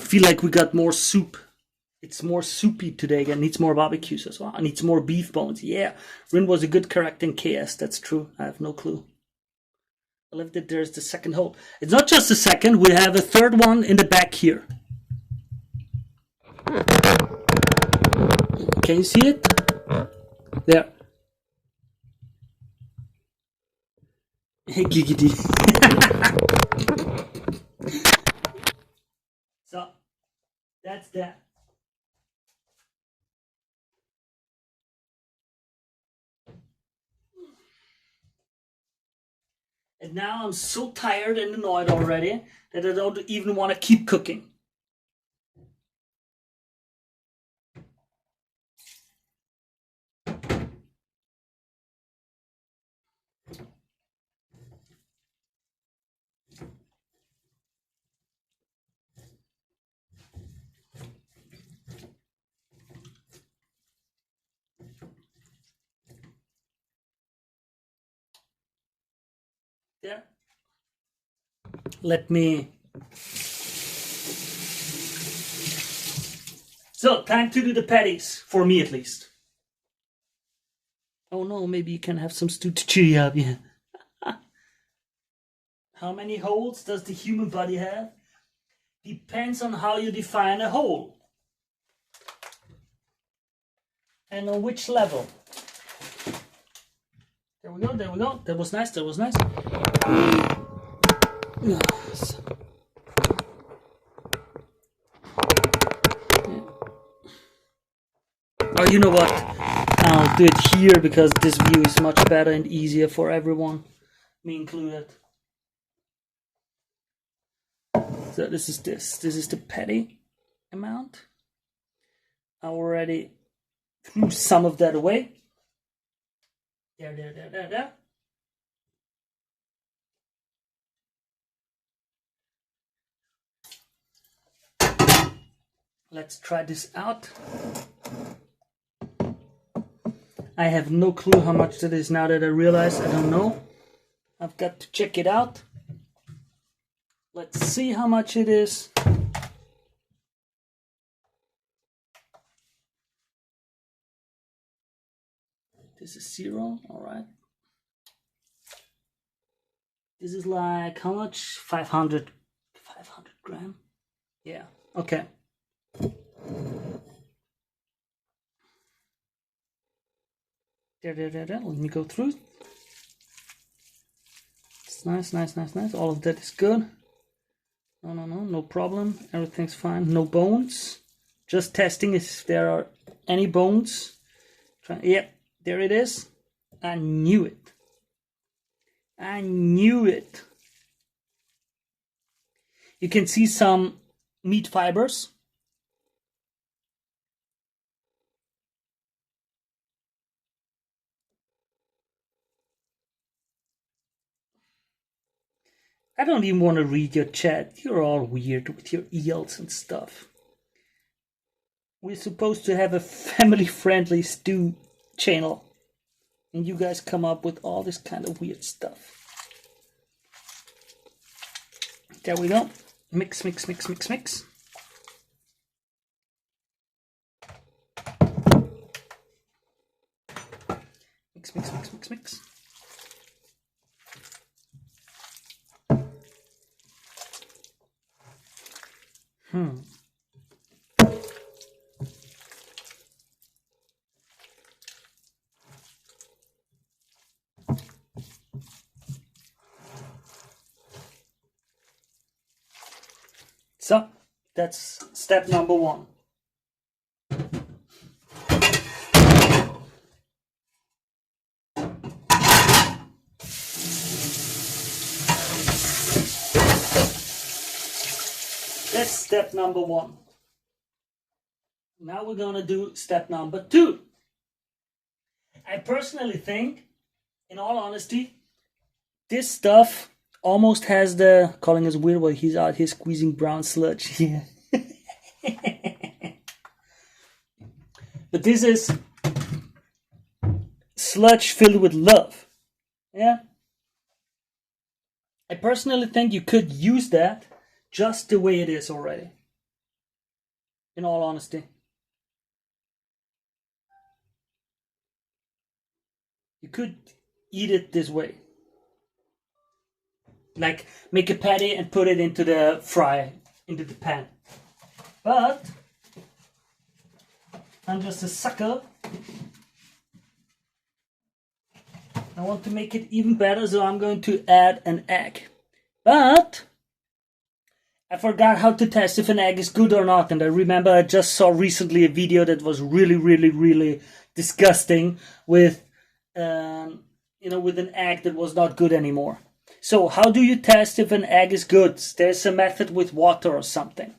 Speaker 1: feel like we got more soup. It's more soupy today again. Needs more barbecues as well. It needs more beef bones. Yeah, Rin was a good correcting KS. That's true. I have no clue. I love that there's the second hole. It's not just the second. We have a third one in the back here. Can you see it? There. Hey, giggity. So, that's that. And now I'm so tired and annoyed already that I don't even want to keep cooking. There. Let me. So, time to do the patties, for me at least. Oh no, maybe you can have some stew to cheer you up, yeah. How many holes does the human body have? Depends on how you define a hole. And on which level. There we go, there we go. That was nice, that was nice. Yes. Oh, you know what? I'll do it here because this view is much better and easier for everyone, me included. So this is the patty amount. I already threw some of that away. There. Let's try this out. I have no clue how much that is now that I realize I don't know. I've got to check it out. Let's see how much it is. This is 0, all right. This is like how much? 500 gram. Yeah, okay. There. Let me go through. It's nice. All of that is good. No problem. Everything's fine. No bones. Just testing if there are any bones. Yep, there it is. I knew it. You can see some meat fibers. I don't even want to read your chat. You're all weird with your eels and stuff. We're supposed to have a family-friendly stew channel. And you guys come up with all this kind of weird stuff. There we go. Mix. Mix. So, that's step number 1. That's step number 1. Now we're gonna do step number 2. I personally think, in all honesty, this stuff almost has the, calling us weird while he's out here squeezing brown sludge here. But this is sludge filled with love. Yeah? I personally think you could use that just the way it is already. in all honesty. You could eat it this way. Like, make a patty and put it into the into the pan. But I'm just a sucker. I want to make it even better, so I'm going to add an egg. But I forgot how to test if an egg is good or not, and I remember I just saw recently a video that was really disgusting with with an egg that was not good anymore. So how do you test if an egg is good? There's a method with water or something.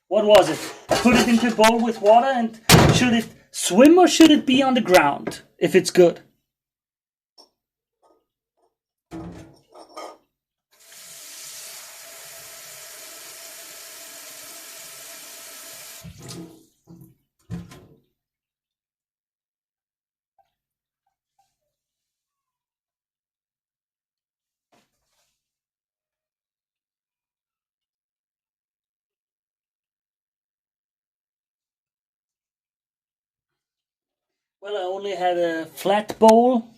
Speaker 1: What was it? Put it into a bowl with water, and should it swim or should it be on the ground if it's good? Well, I only had a flat bowl,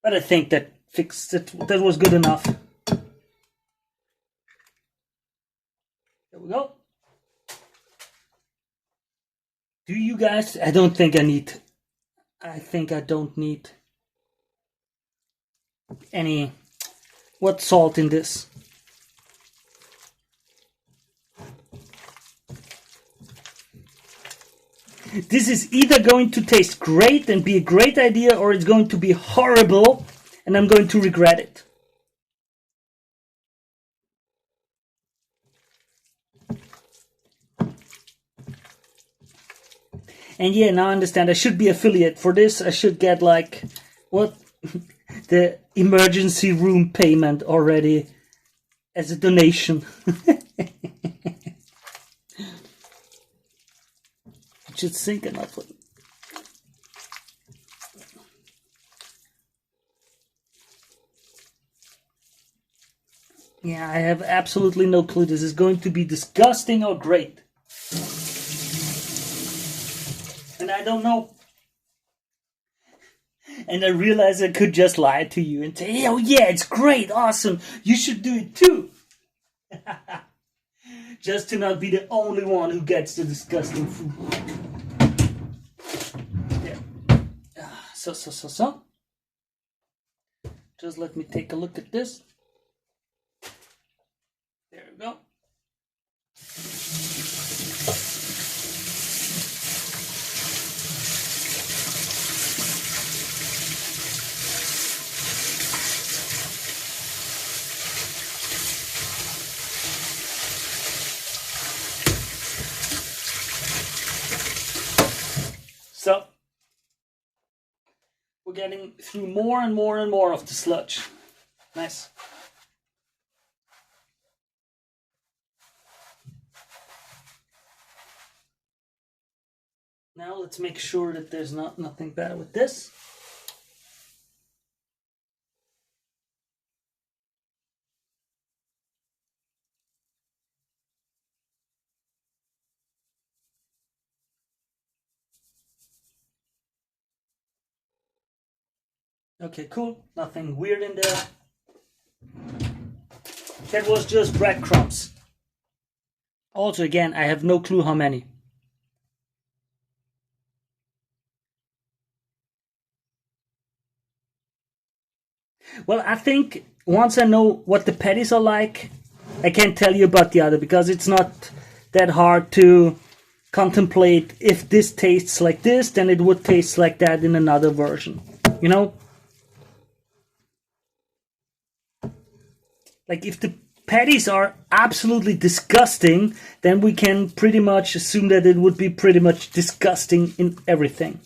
Speaker 1: but I think that fixed it. That was good enough. There we go. Do you guys? I don't think I need. I think I don't need any. What salt in this? This is either going to taste great and be a great idea, or it's going to be horrible and I'm going to regret it. And yeah, now I understand I should be affiliate for this. I should get like, what? The emergency room payment already as a donation. Should sink enough. Yeah, I have absolutely no clue. This is going to be disgusting or great. And I don't know. And I realize I could just lie to you and say, oh yeah, it's great, awesome. You should do it too. Just to not be the only one who gets the disgusting food. Yeah. So. Just let me take a look at this. There we go. So, we're getting through more and more of the sludge. Nice. Now let's make sure that there's nothing bad with this. Okay, cool. Nothing weird in there. That was just breadcrumbs. Also, again, I have no clue how many. Well, I think once I know what the patties are like, I can tell you about the other, because it's not that hard to contemplate. If this tastes like this, then it would taste like that in another version. You know? Like, if the patties are absolutely disgusting, then we can pretty much assume that it would be pretty much disgusting in everything.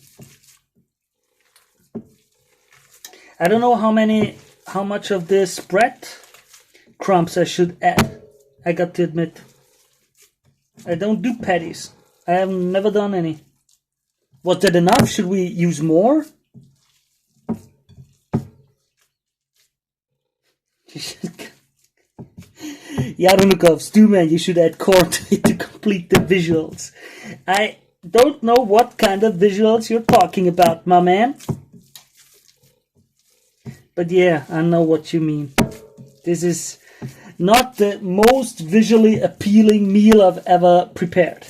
Speaker 1: I don't know how much of this bread crumbs I should add. I got to admit, I don't do patties. I have never done any. Was that enough? Should we use more? Jarunukov, stew man, you should add corn to it to complete the visuals. I don't know what kind of visuals you're talking about, my man. But yeah, I know what you mean. This is not the most visually appealing meal I've ever prepared.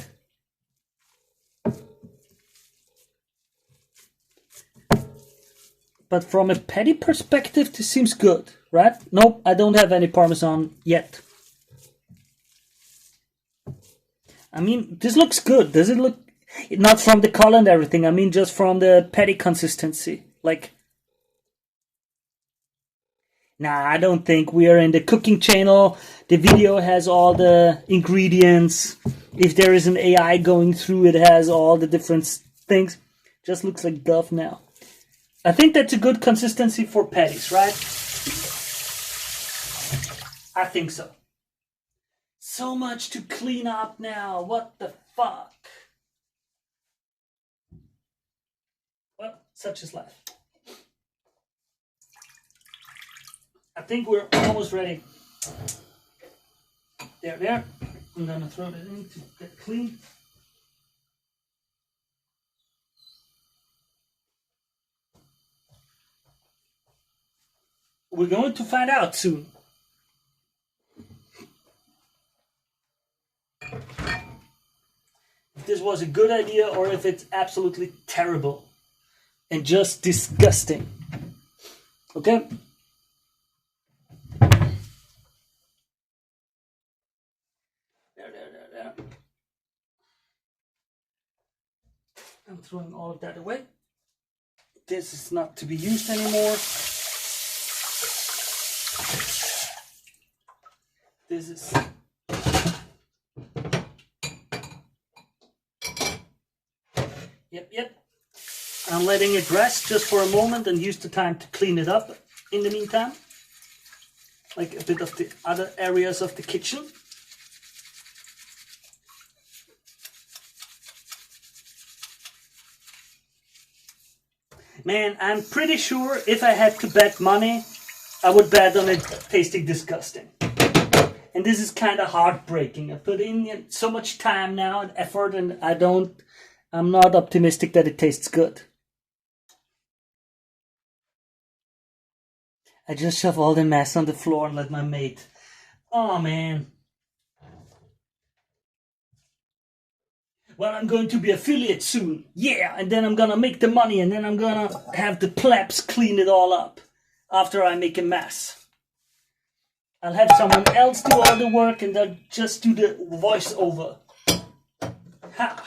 Speaker 1: But from a patty perspective, this seems good, right? Nope, I don't have any Parmesan yet. I mean, this looks good. Does it look... Not from the color and everything, I mean just from the patty consistency. Like... Nah, I don't think we are in the cooking channel. The video has all the ingredients. If there is an AI going through, it has all the different things. Just looks like duff now. I think that's a good consistency for patties, right? I think so. So much to clean up now. What the fuck? Well, such is life. I think we're almost ready. There. I'm gonna throw that in to get clean. We're going to find out soon. If this was a good idea or if it's absolutely terrible and just disgusting. Okay? There. I'm throwing all of that away. This is not to be used anymore. This is... Yep. I'm letting it rest just for a moment and use the time to clean it up in the meantime. Like a bit of the other areas of the kitchen. Man, I'm pretty sure if I had to bet money, I would bet on it tasting disgusting. And this is kind of heartbreaking. I put in so much time now and effort, and I'm not optimistic that it tastes good. I just shove all the mess on the floor and let my mate. Oh man. Well, I'm going to be affiliate soon. Yeah, and then I'm gonna make the money, and then I'm gonna have the plebs clean it all up after I make a mess. I'll have someone else do all the work, and they'll just do the voiceover. Ha!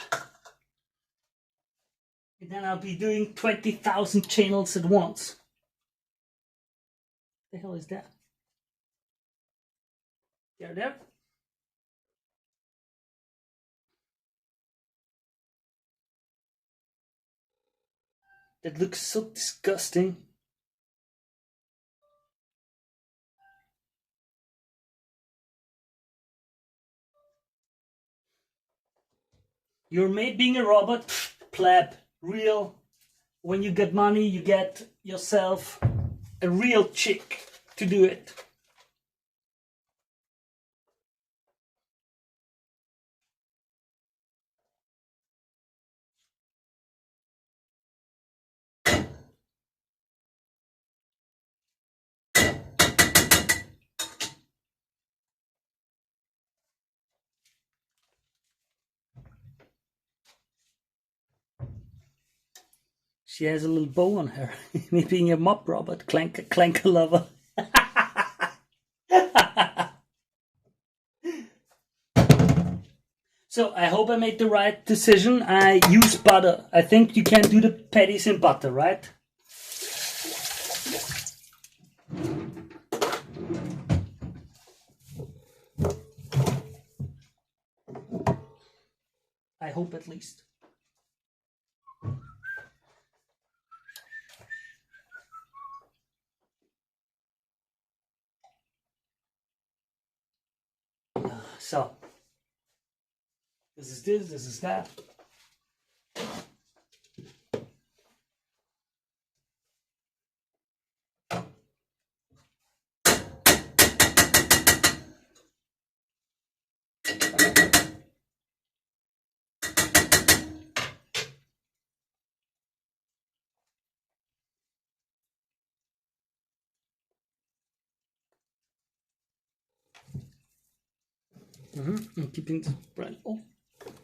Speaker 1: And then I'll be doing 20,000 channels at once. The hell is that? There. That looks so disgusting. You're made being a robot, pleb, real. When you get money, you get yourself a real chick to do it. She has a little bow on her. Me being a mop robot, clanker lover. So I hope I made the right decision. I use butter. I think you can do the patties in butter, right? I hope at least. So, this is that. I'm keeping the bread. Oh,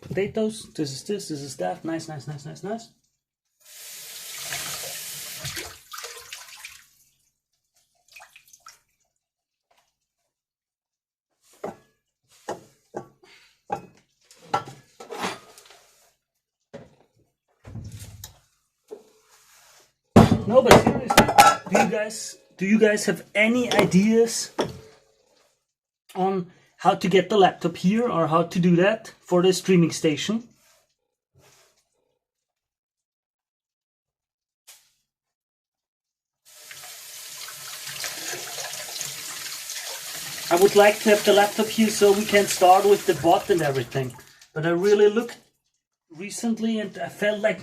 Speaker 1: potatoes. This is this. This is that. Nice, nice, nice, nice, nice. No, but seriously, do you guys have any ideas on how to get the laptop here or how to do that for the streaming station? I would like to have the laptop here so we can start with the bot and everything. But I really looked recently and I felt like,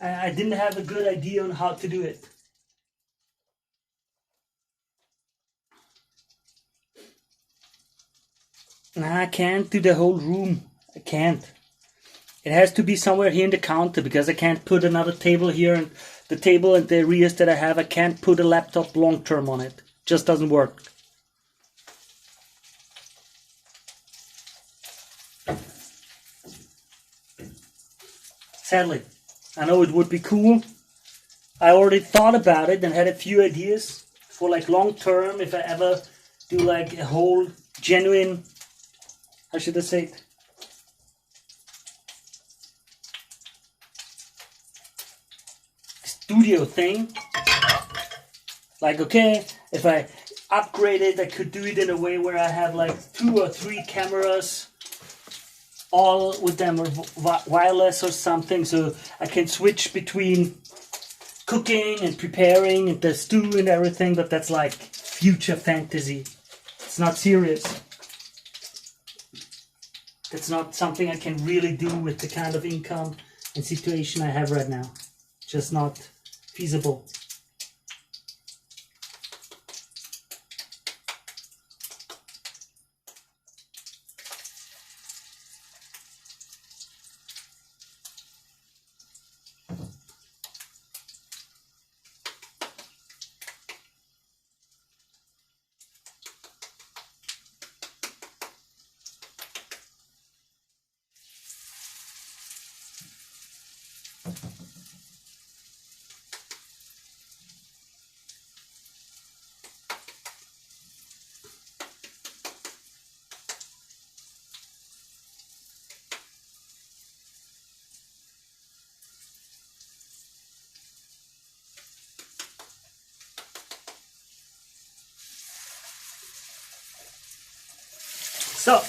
Speaker 1: I didn't have a good idea on how to do it. I can't do the whole room. I can't. It has to be somewhere here in the counter because I can't put another table here, and the table and the areas that I have, I can't put a laptop long term on it. Just doesn't work. Sadly, I know it would be cool. I already thought about it and had a few ideas for like long term if I ever do like a whole genuine, how should I say it? Studio thing. Like, okay, if I upgrade it, I could do it in a way where I have like 2 or 3 cameras, all with them or wireless or something, so I can switch between cooking and preparing and the stew and everything, but that's like future fantasy. It's not serious. That's not something I can really do with the kind of income and situation I have right now. Just not feasible. So,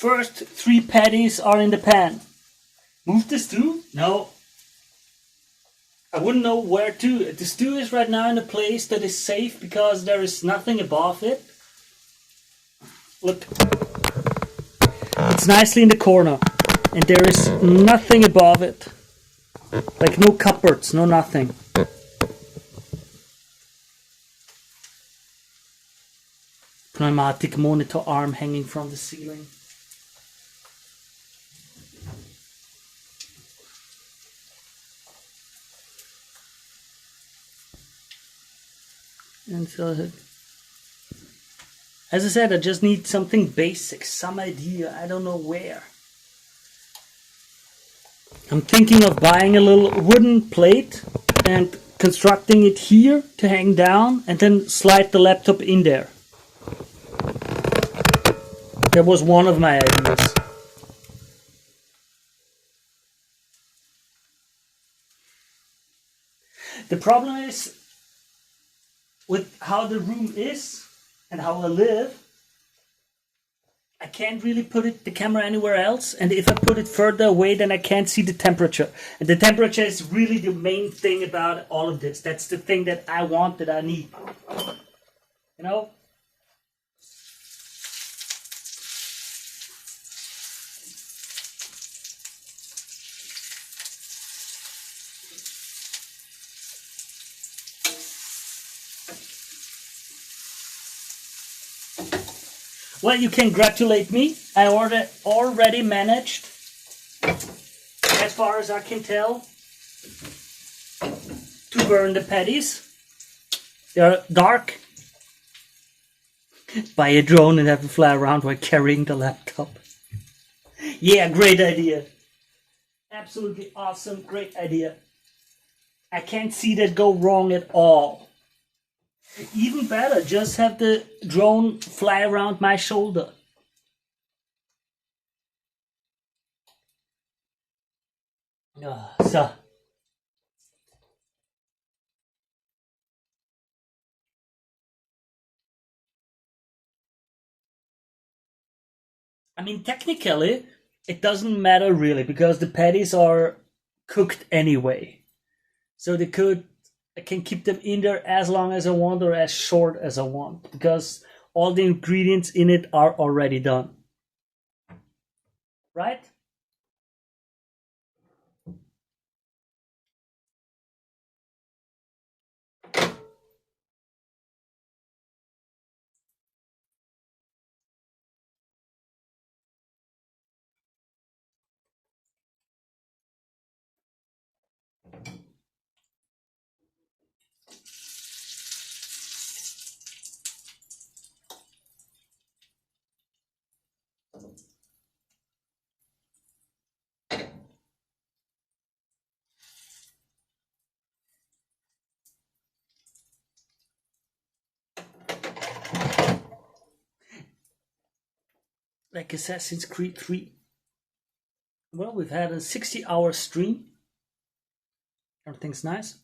Speaker 1: first 3 patties are in the pan. Move the stew? No. I wouldn't know where to. The stew is right now in a place that is safe because there is nothing above it. Look. It's nicely in the corner. And there is nothing above it. Like no cupboards, no nothing. Pneumatic monitor arm hanging from the ceiling. And so, as I said, I just need something basic, some idea. I don't know where. I'm thinking of buying a little wooden plate and constructing it here to hang down and then slide the laptop in there. That was one of my ideas. The problem is with how the room is and how I live, I can't really put the camera anywhere else, and if I put it further away then I can't see the temperature. And the temperature is really the main thing about all of this. That's the thing that I want, that I need. You know? Well, you can congratulate me. I already managed, as far as I can tell, to burn the patties. They are dark, Buy a drone and have it fly around while carrying the laptop. Yeah, great idea. Absolutely awesome, great idea. I can't see that go wrong at all. Even better, just have the drone fly around my shoulder. So, I mean, technically, it doesn't matter really because the patties are cooked anyway. So I can keep them in there as long as I want or as short as I want because all the ingredients in it are already done. Right? Like Assassin's Creed 3. Well, we've had a 60-hour stream. Everything's nice.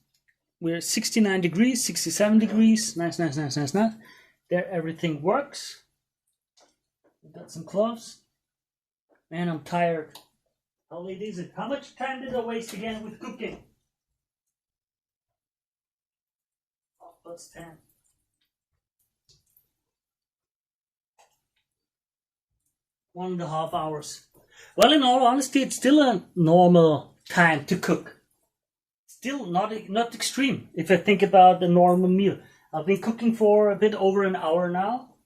Speaker 1: We're 69 degrees, 67 degrees. Nice, nice, nice, nice, nice. There, everything works. We got some gloves. Man, I'm tired. How late is it? How much time did I waste again with cooking? Oh, plus 10. 1.5 hours. Well, in all honesty, it's still a normal time to cook. Still not extreme if I think about a normal meal. I've been cooking for a bit over an hour now.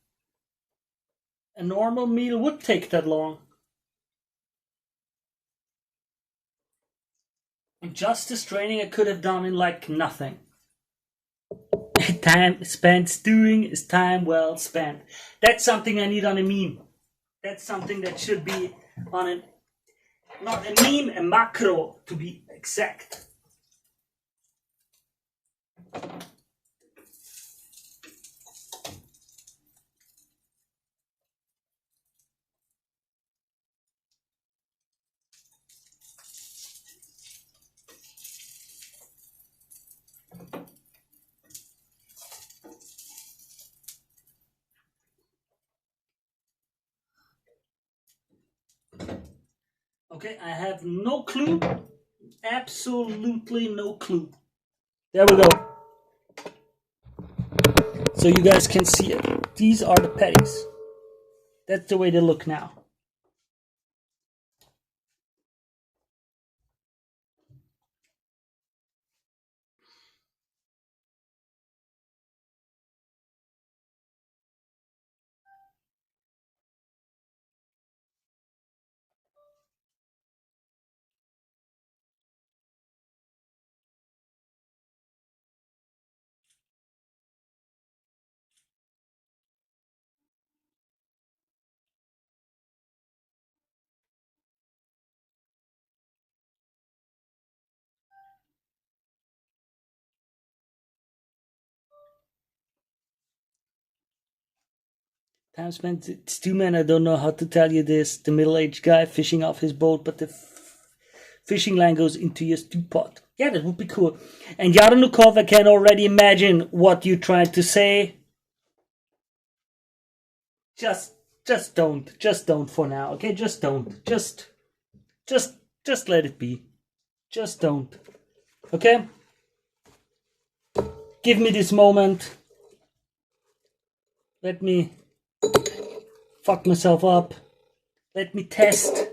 Speaker 1: A normal meal would take that long. And just this training I could have done in like nothing. Time spent stewing is time well spent. That's something I need on a meme. That's something that should be on a not a meme, a macro to be exact. Okay, I have no clue. Absolutely no clue. There we go. So you guys can see it. These are the patties. That's the way they look now. Time spent at Stewman, I don't know how to tell you this. The middle-aged guy fishing off his boat, but the fishing line goes into your stew pot. Yeah, that would be cool. And Yaranukov, I can already imagine what you tried to say. Just don't. Just don't for now, okay? Just don't. Just let it be. Just don't. Okay? Give me this moment. Let me fuck myself up. Let me test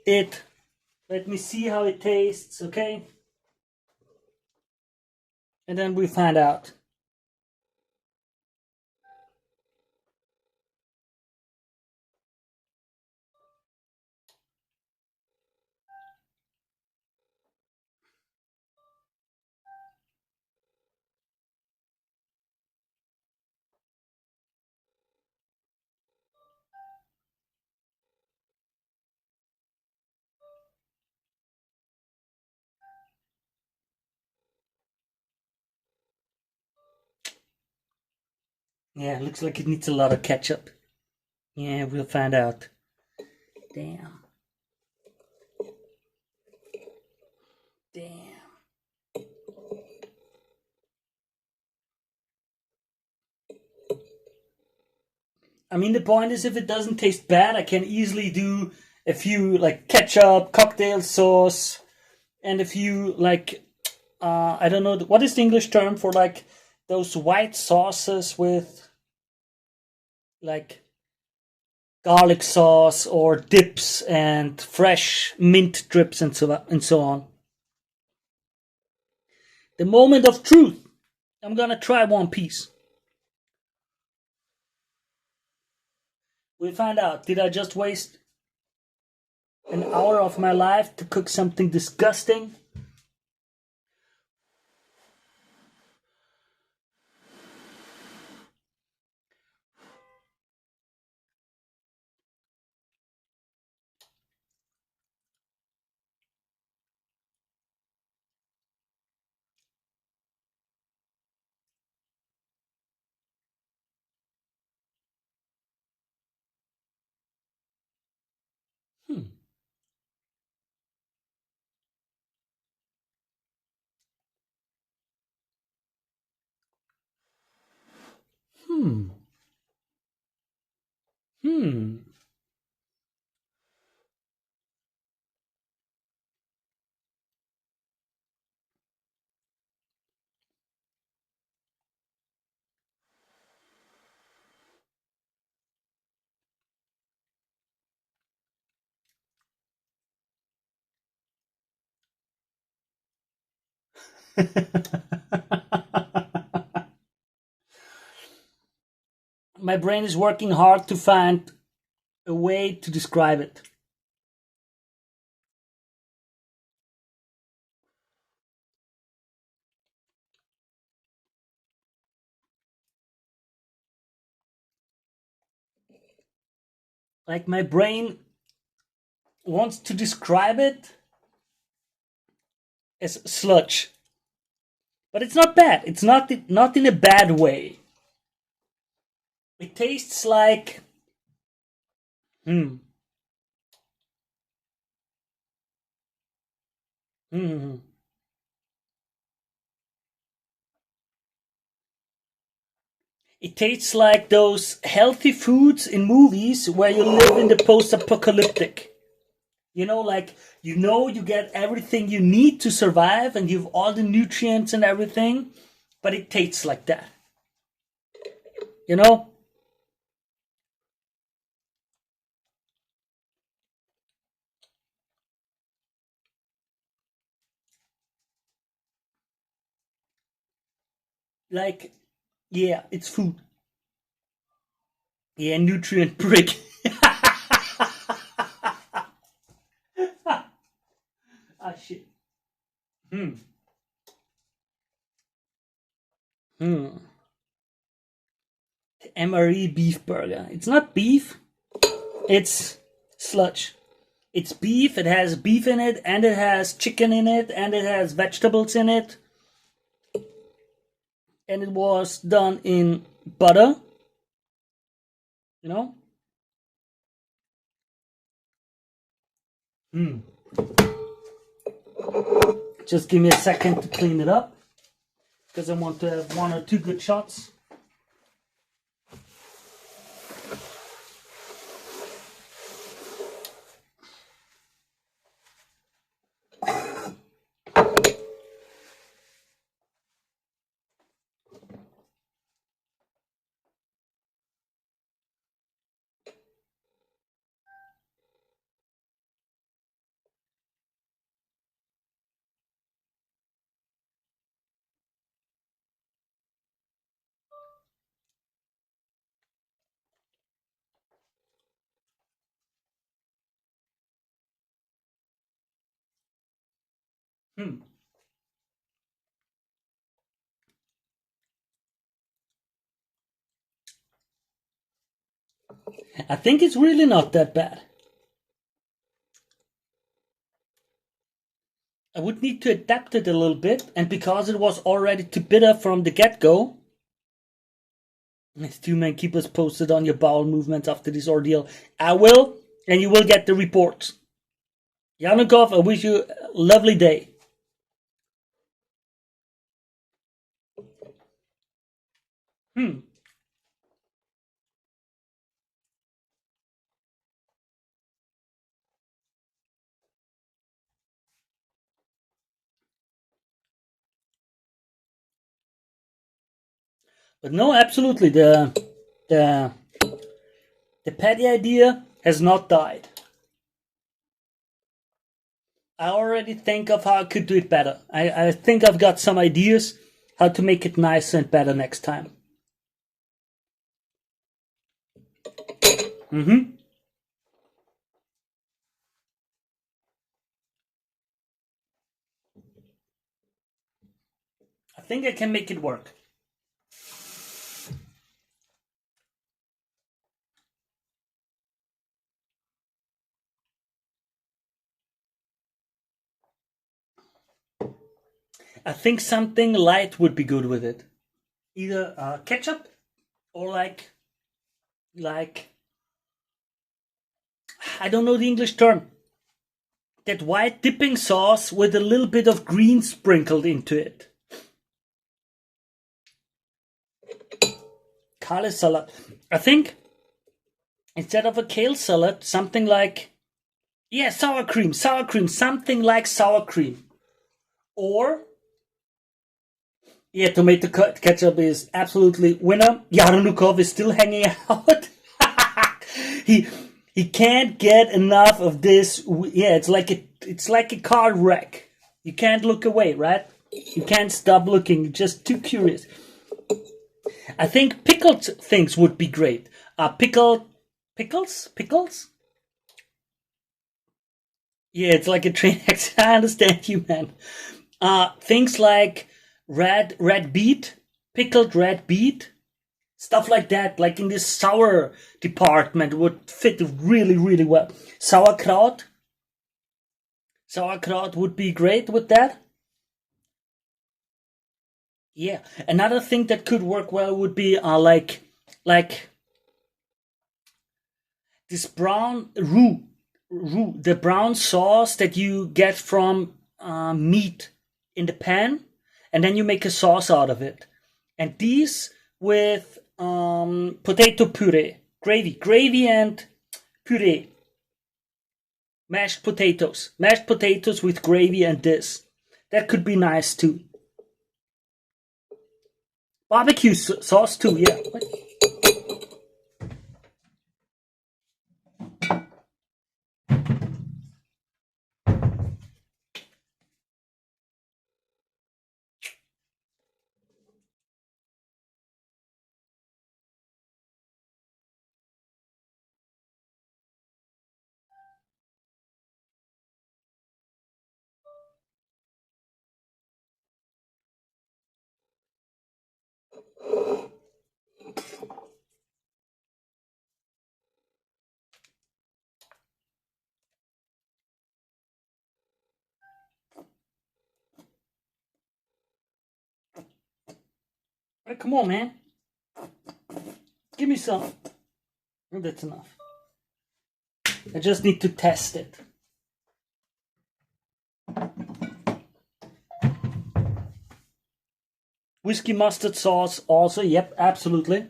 Speaker 1: it. Let me see how it tastes, okay? And then we find out. Yeah, looks like it needs a lot of ketchup. Yeah, we'll find out. Damn. Damn. I mean, the point is, if it doesn't taste bad, I can easily do a few like ketchup, cocktail sauce, and a few like I don't know what is the English term for like those white sauces with like garlic sauce or dips and fresh mint drips and so on. The moment of truth. I'm gonna try one piece. We'll find out. Did I just waste an hour of my life to cook something disgusting? Hmm. Hmm. Hmm. My brain is working hard to find a way to describe it. Like my brain wants to describe it as sludge. But it's not bad. It's not in a bad way. It tastes like hmm. Hmm. It tastes like those healthy foods in movies where you live in the post-apocalyptic. Like you get everything you need to survive and you have all the nutrients and everything, but it tastes like that. You know? Like, yeah, it's food. Yeah, nutrient brick. Ah, shit. Hmm. Hmm. MRE beef burger. It's not beef, it's sludge. It's beef, it has beef in it, and it has chicken in it, and it has vegetables in it. And it was done in butter, you know? Hmm. Just give me a second to clean it up because I want to have one or two good shots. Hmm. I think it's really not that bad. I would need to adapt it a little bit, and because it was already too bitter from the get go, Stu man, keep us posted on your bowel movements after this ordeal. I will, and you will get the reports. Yanukov, I wish you a lovely day. But no, absolutely, the the patty idea has not died. I already think of how I could do it better. I think I've got some ideas how to make it nicer and better next time. Mm-hmm. I think I can make it work. I think something light would be good with it. Either ketchup or like I don't know the English term. That white dipping sauce with a little bit of green sprinkled into it. Kale salad. I think instead of a kale salad, something like sour cream, something like sour cream. Or tomato ketchup is absolutely winner. Yarnukov is still hanging out. he he can't get enough of this. Yeah, it's like a car wreck. You can't look away, right? You can't stop looking. You're just too curious. I think pickled things would be great. Pickles. Yeah, it's like a train accident. I understand you, man. Things like red beet, pickled red beet, stuff like that. Like in this sour department would fit really, really well. Sauerkraut would be great with that. Yeah, another thing that could work well would be like this brown roux, the brown sauce that you get from meat in the pan, and then you make a sauce out of it. And these with potato puree, gravy and puree, mashed potatoes with gravy and this. That could be nice too. Barbecue sauce too, yeah. Hey, come on, man. Give me some. That's enough. I just need to test it. Whiskey mustard sauce also, yep, absolutely.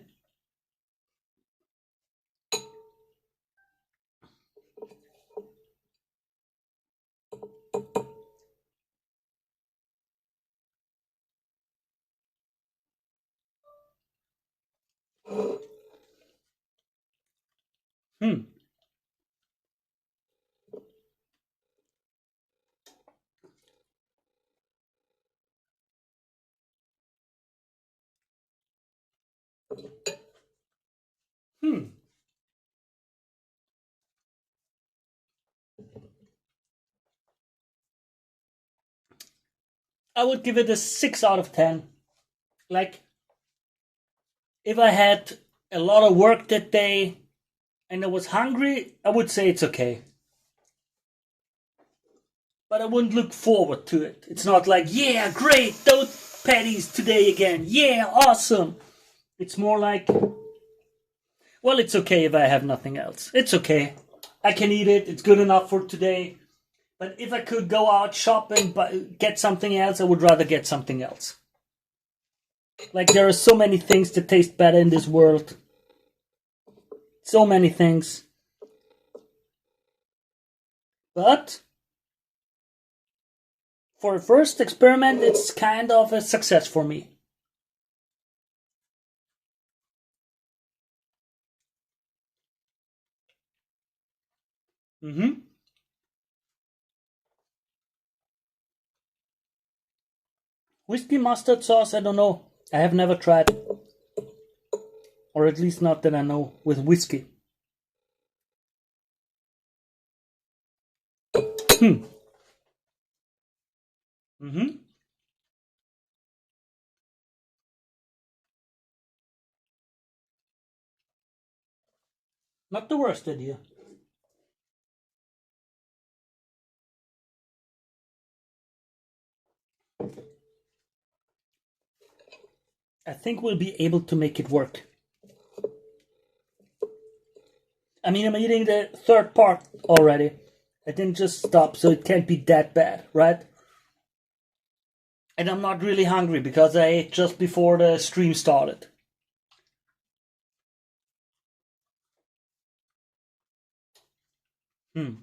Speaker 1: Hmm. Hmm. I would give it a 6 out of 10. Like, if I had a lot of work that day and I was hungry, I would say it's okay. But I wouldn't look forward to it. It's not like, yeah, great, those patties today again. Yeah, awesome. It's more like, well, it's okay if I have nothing else. It's okay. I can eat it. It's good enough for today. But if I could go out shop and get something else, I would rather get something else. Like, there are so many things that taste better in this world. So many things. But for a first experiment, it's kind of a success for me. Mm-hmm. Whiskey mustard sauce, I don't know. I have never tried. Or at least not that I know with whiskey. Hmm. Mm-hmm. Not the worst idea. I think we'll be able to make it work. I mean, I'm eating the third part already. I didn't just stop, so it can't be that bad, right? And I'm not really hungry because I ate just before the stream started. Hmm.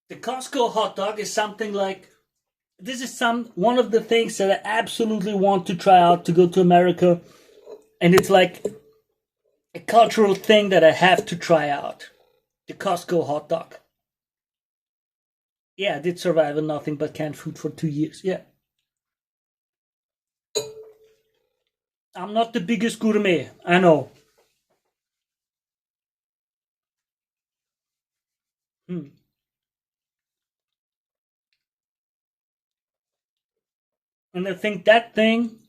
Speaker 1: The Costco hot dog is something like, this is one of the things that I absolutely want to try out to go to America, and it's like a cultural thing that I have to try out. The Costco hot dog. Yeah, I did survive on nothing but canned food for 2 years. Yeah. I'm not the biggest gourmet, I know. Hmm. And I think that thing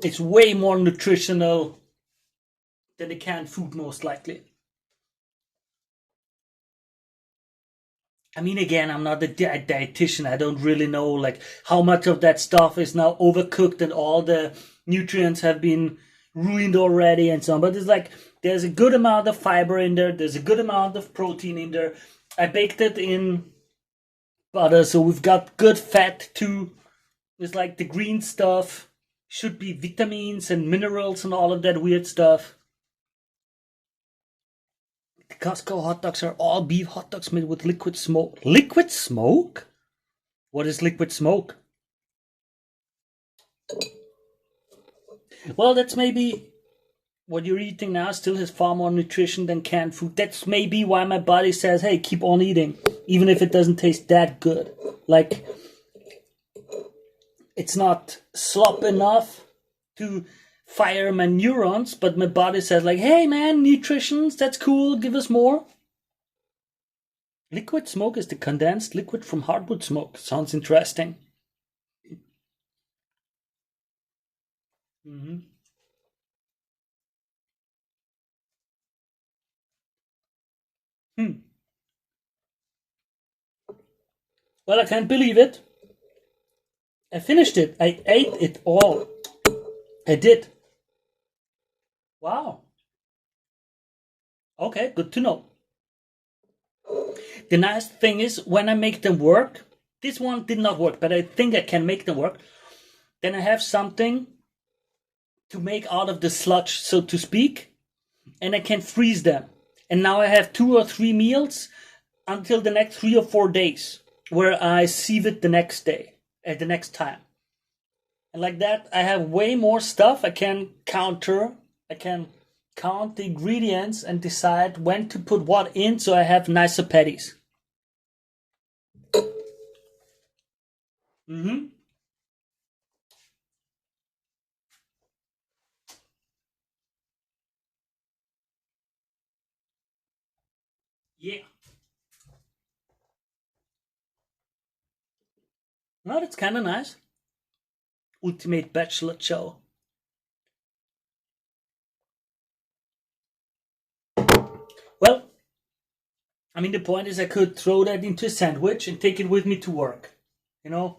Speaker 1: is way more nutritional than the canned food, most likely. I mean, again, I'm not a dietitian. I don't really know like how much of that stuff is now overcooked and all the nutrients have been ruined already and so on. But it's like there's a good amount of fiber in there. There's a good amount of protein in there. I baked it in butter, so we've got good fat too. It's like the green stuff should be vitamins and minerals and all of that weird stuff. The Costco hot dogs are all beef hot dogs made with liquid smoke. Liquid smoke? What is liquid smoke? Well, that's maybe what you're eating now still has far more nutrition than canned food. That's maybe why my body says, hey, keep on eating, even if it doesn't taste that good. Like, it's not slop enough to fire my neurons, but my body says, like, hey, man, nutrition, that's cool, give us more. Liquid smoke is the condensed liquid from hardwood smoke. Sounds interesting. Mm-hmm. Hmm. Well, I can't believe it. I finished it. I ate it all. I did. Wow. Okay, good to know. The nice thing is when I make them work, this one did not work, but I think I can make them work. Then I have something to make out of the sludge, so to speak, and I can freeze them. And now I have 2 or 3 meals until the next 3 or 4 days, where I sieve it the next day, at the next time. And like that, I have way more stuff. I can count the ingredients and decide when to put what in so I have nicer patties. Mm-hmm. Yeah. Well, that's kind of nice. Ultimate Bachelor show. Well, I mean, the point is I could throw that into a sandwich and take it with me to work. You know?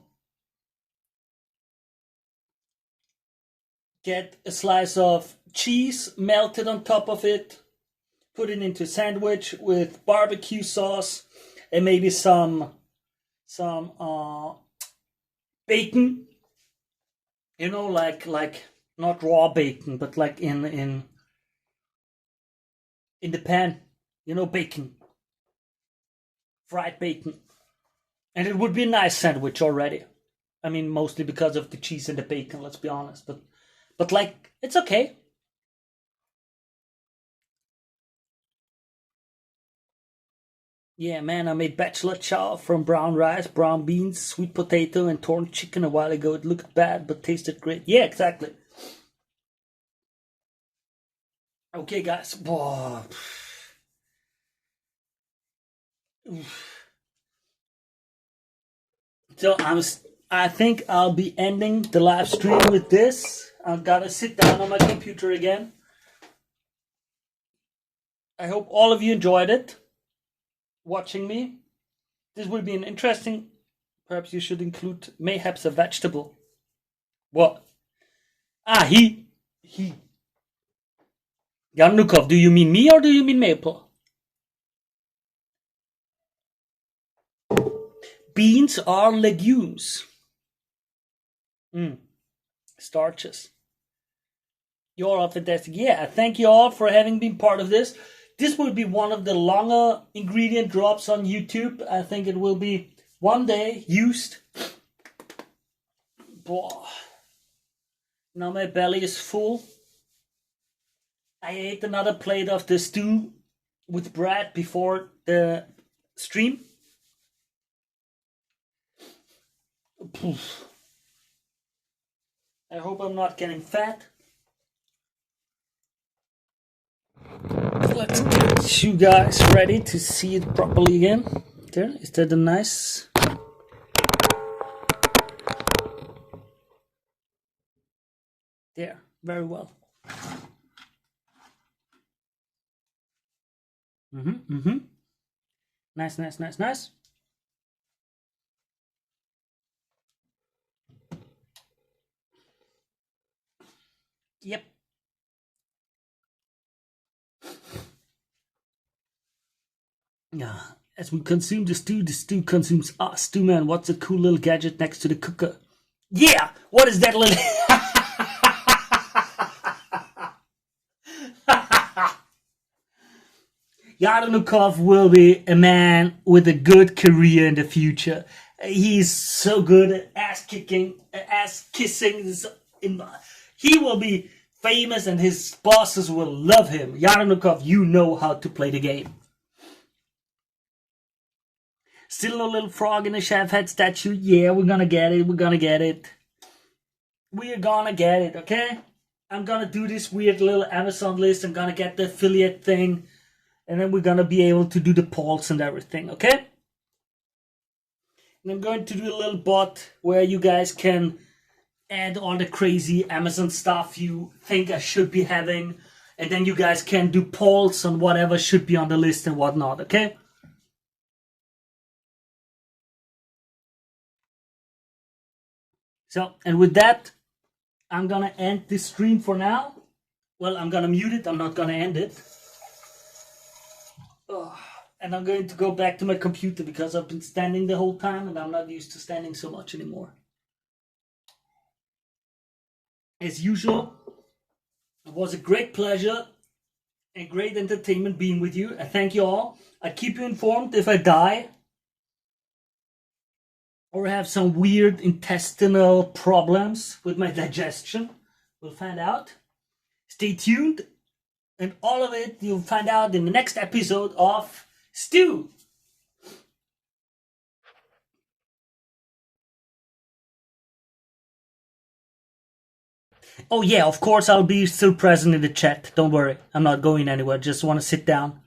Speaker 1: Get a slice of cheese melted on top of it, put it into a sandwich with barbecue sauce and maybe some bacon. You know, like not raw bacon, but like in the pan. You know, bacon, fried bacon, and it would be a nice sandwich already. I mean, mostly because of the cheese and the bacon. Let's be honest, but like it's okay. Yeah, man, I made bachelor chow from brown rice, brown beans, sweet potato, and torn chicken a while ago. It looked bad, but tasted great. Yeah, exactly. Okay, guys. Whoa. So I think I'll be ending the live stream with this. I've got to sit down on my computer again. I hope all of you enjoyed it, watching me. This will be an interesting. Perhaps you should include mayhaps a vegetable. What? Ah, he. Yanukov, do you mean me or do you mean Maple? Beans are legumes. Starches. You're all fantastic. Yeah, thank you all for having been part of this. This will be one of the longer ingredient drops on YouTube. I think it will be one day used. Boah. Now my belly is full. I ate another plate of the stew with bread before the stream. I hope I'm not getting fat. Let's get you guys ready to see it properly again. There, is that a nice? There, very well. Nice, nice, nice, nice. Yep. Yeah. As we consume the stew consumes us. Stew man, what's a cool little gadget next to the cooker? Yeah, what is that little? Yarenukov will be a man with a good career in the future. He's so good at ass kicking, ass kissing. He will be famous and his bosses will love him. Yarenukov, you know how to play the game. Still no little frog in a chef head statue? Yeah, we're gonna get it. We're gonna get it. We're gonna get it, okay? I'm gonna do this weird little Amazon list. I'm gonna get the affiliate thing. And then we're gonna be able to do the polls and everything, okay? And I'm going to do a little bot where you guys can add all the crazy Amazon stuff you think I should be having. And then you guys can do polls on whatever should be on the list and whatnot, okay? So, and with that, I'm gonna end this stream for now. Well, I'm gonna mute it. I'm not gonna end it. Oh, and I'm going to go back to my computer because I've been standing the whole time and I'm not used to standing so much anymore. As usual, it was a great pleasure and great entertainment being with you. I thank you all. I keep you informed if I die or have some weird intestinal problems with my digestion. We'll find out. Stay tuned. And all of it you'll find out in the next episode of Stew. Oh yeah, of course I'll be still present in the chat. Don't worry, I'm not going anywhere. Just want to sit down.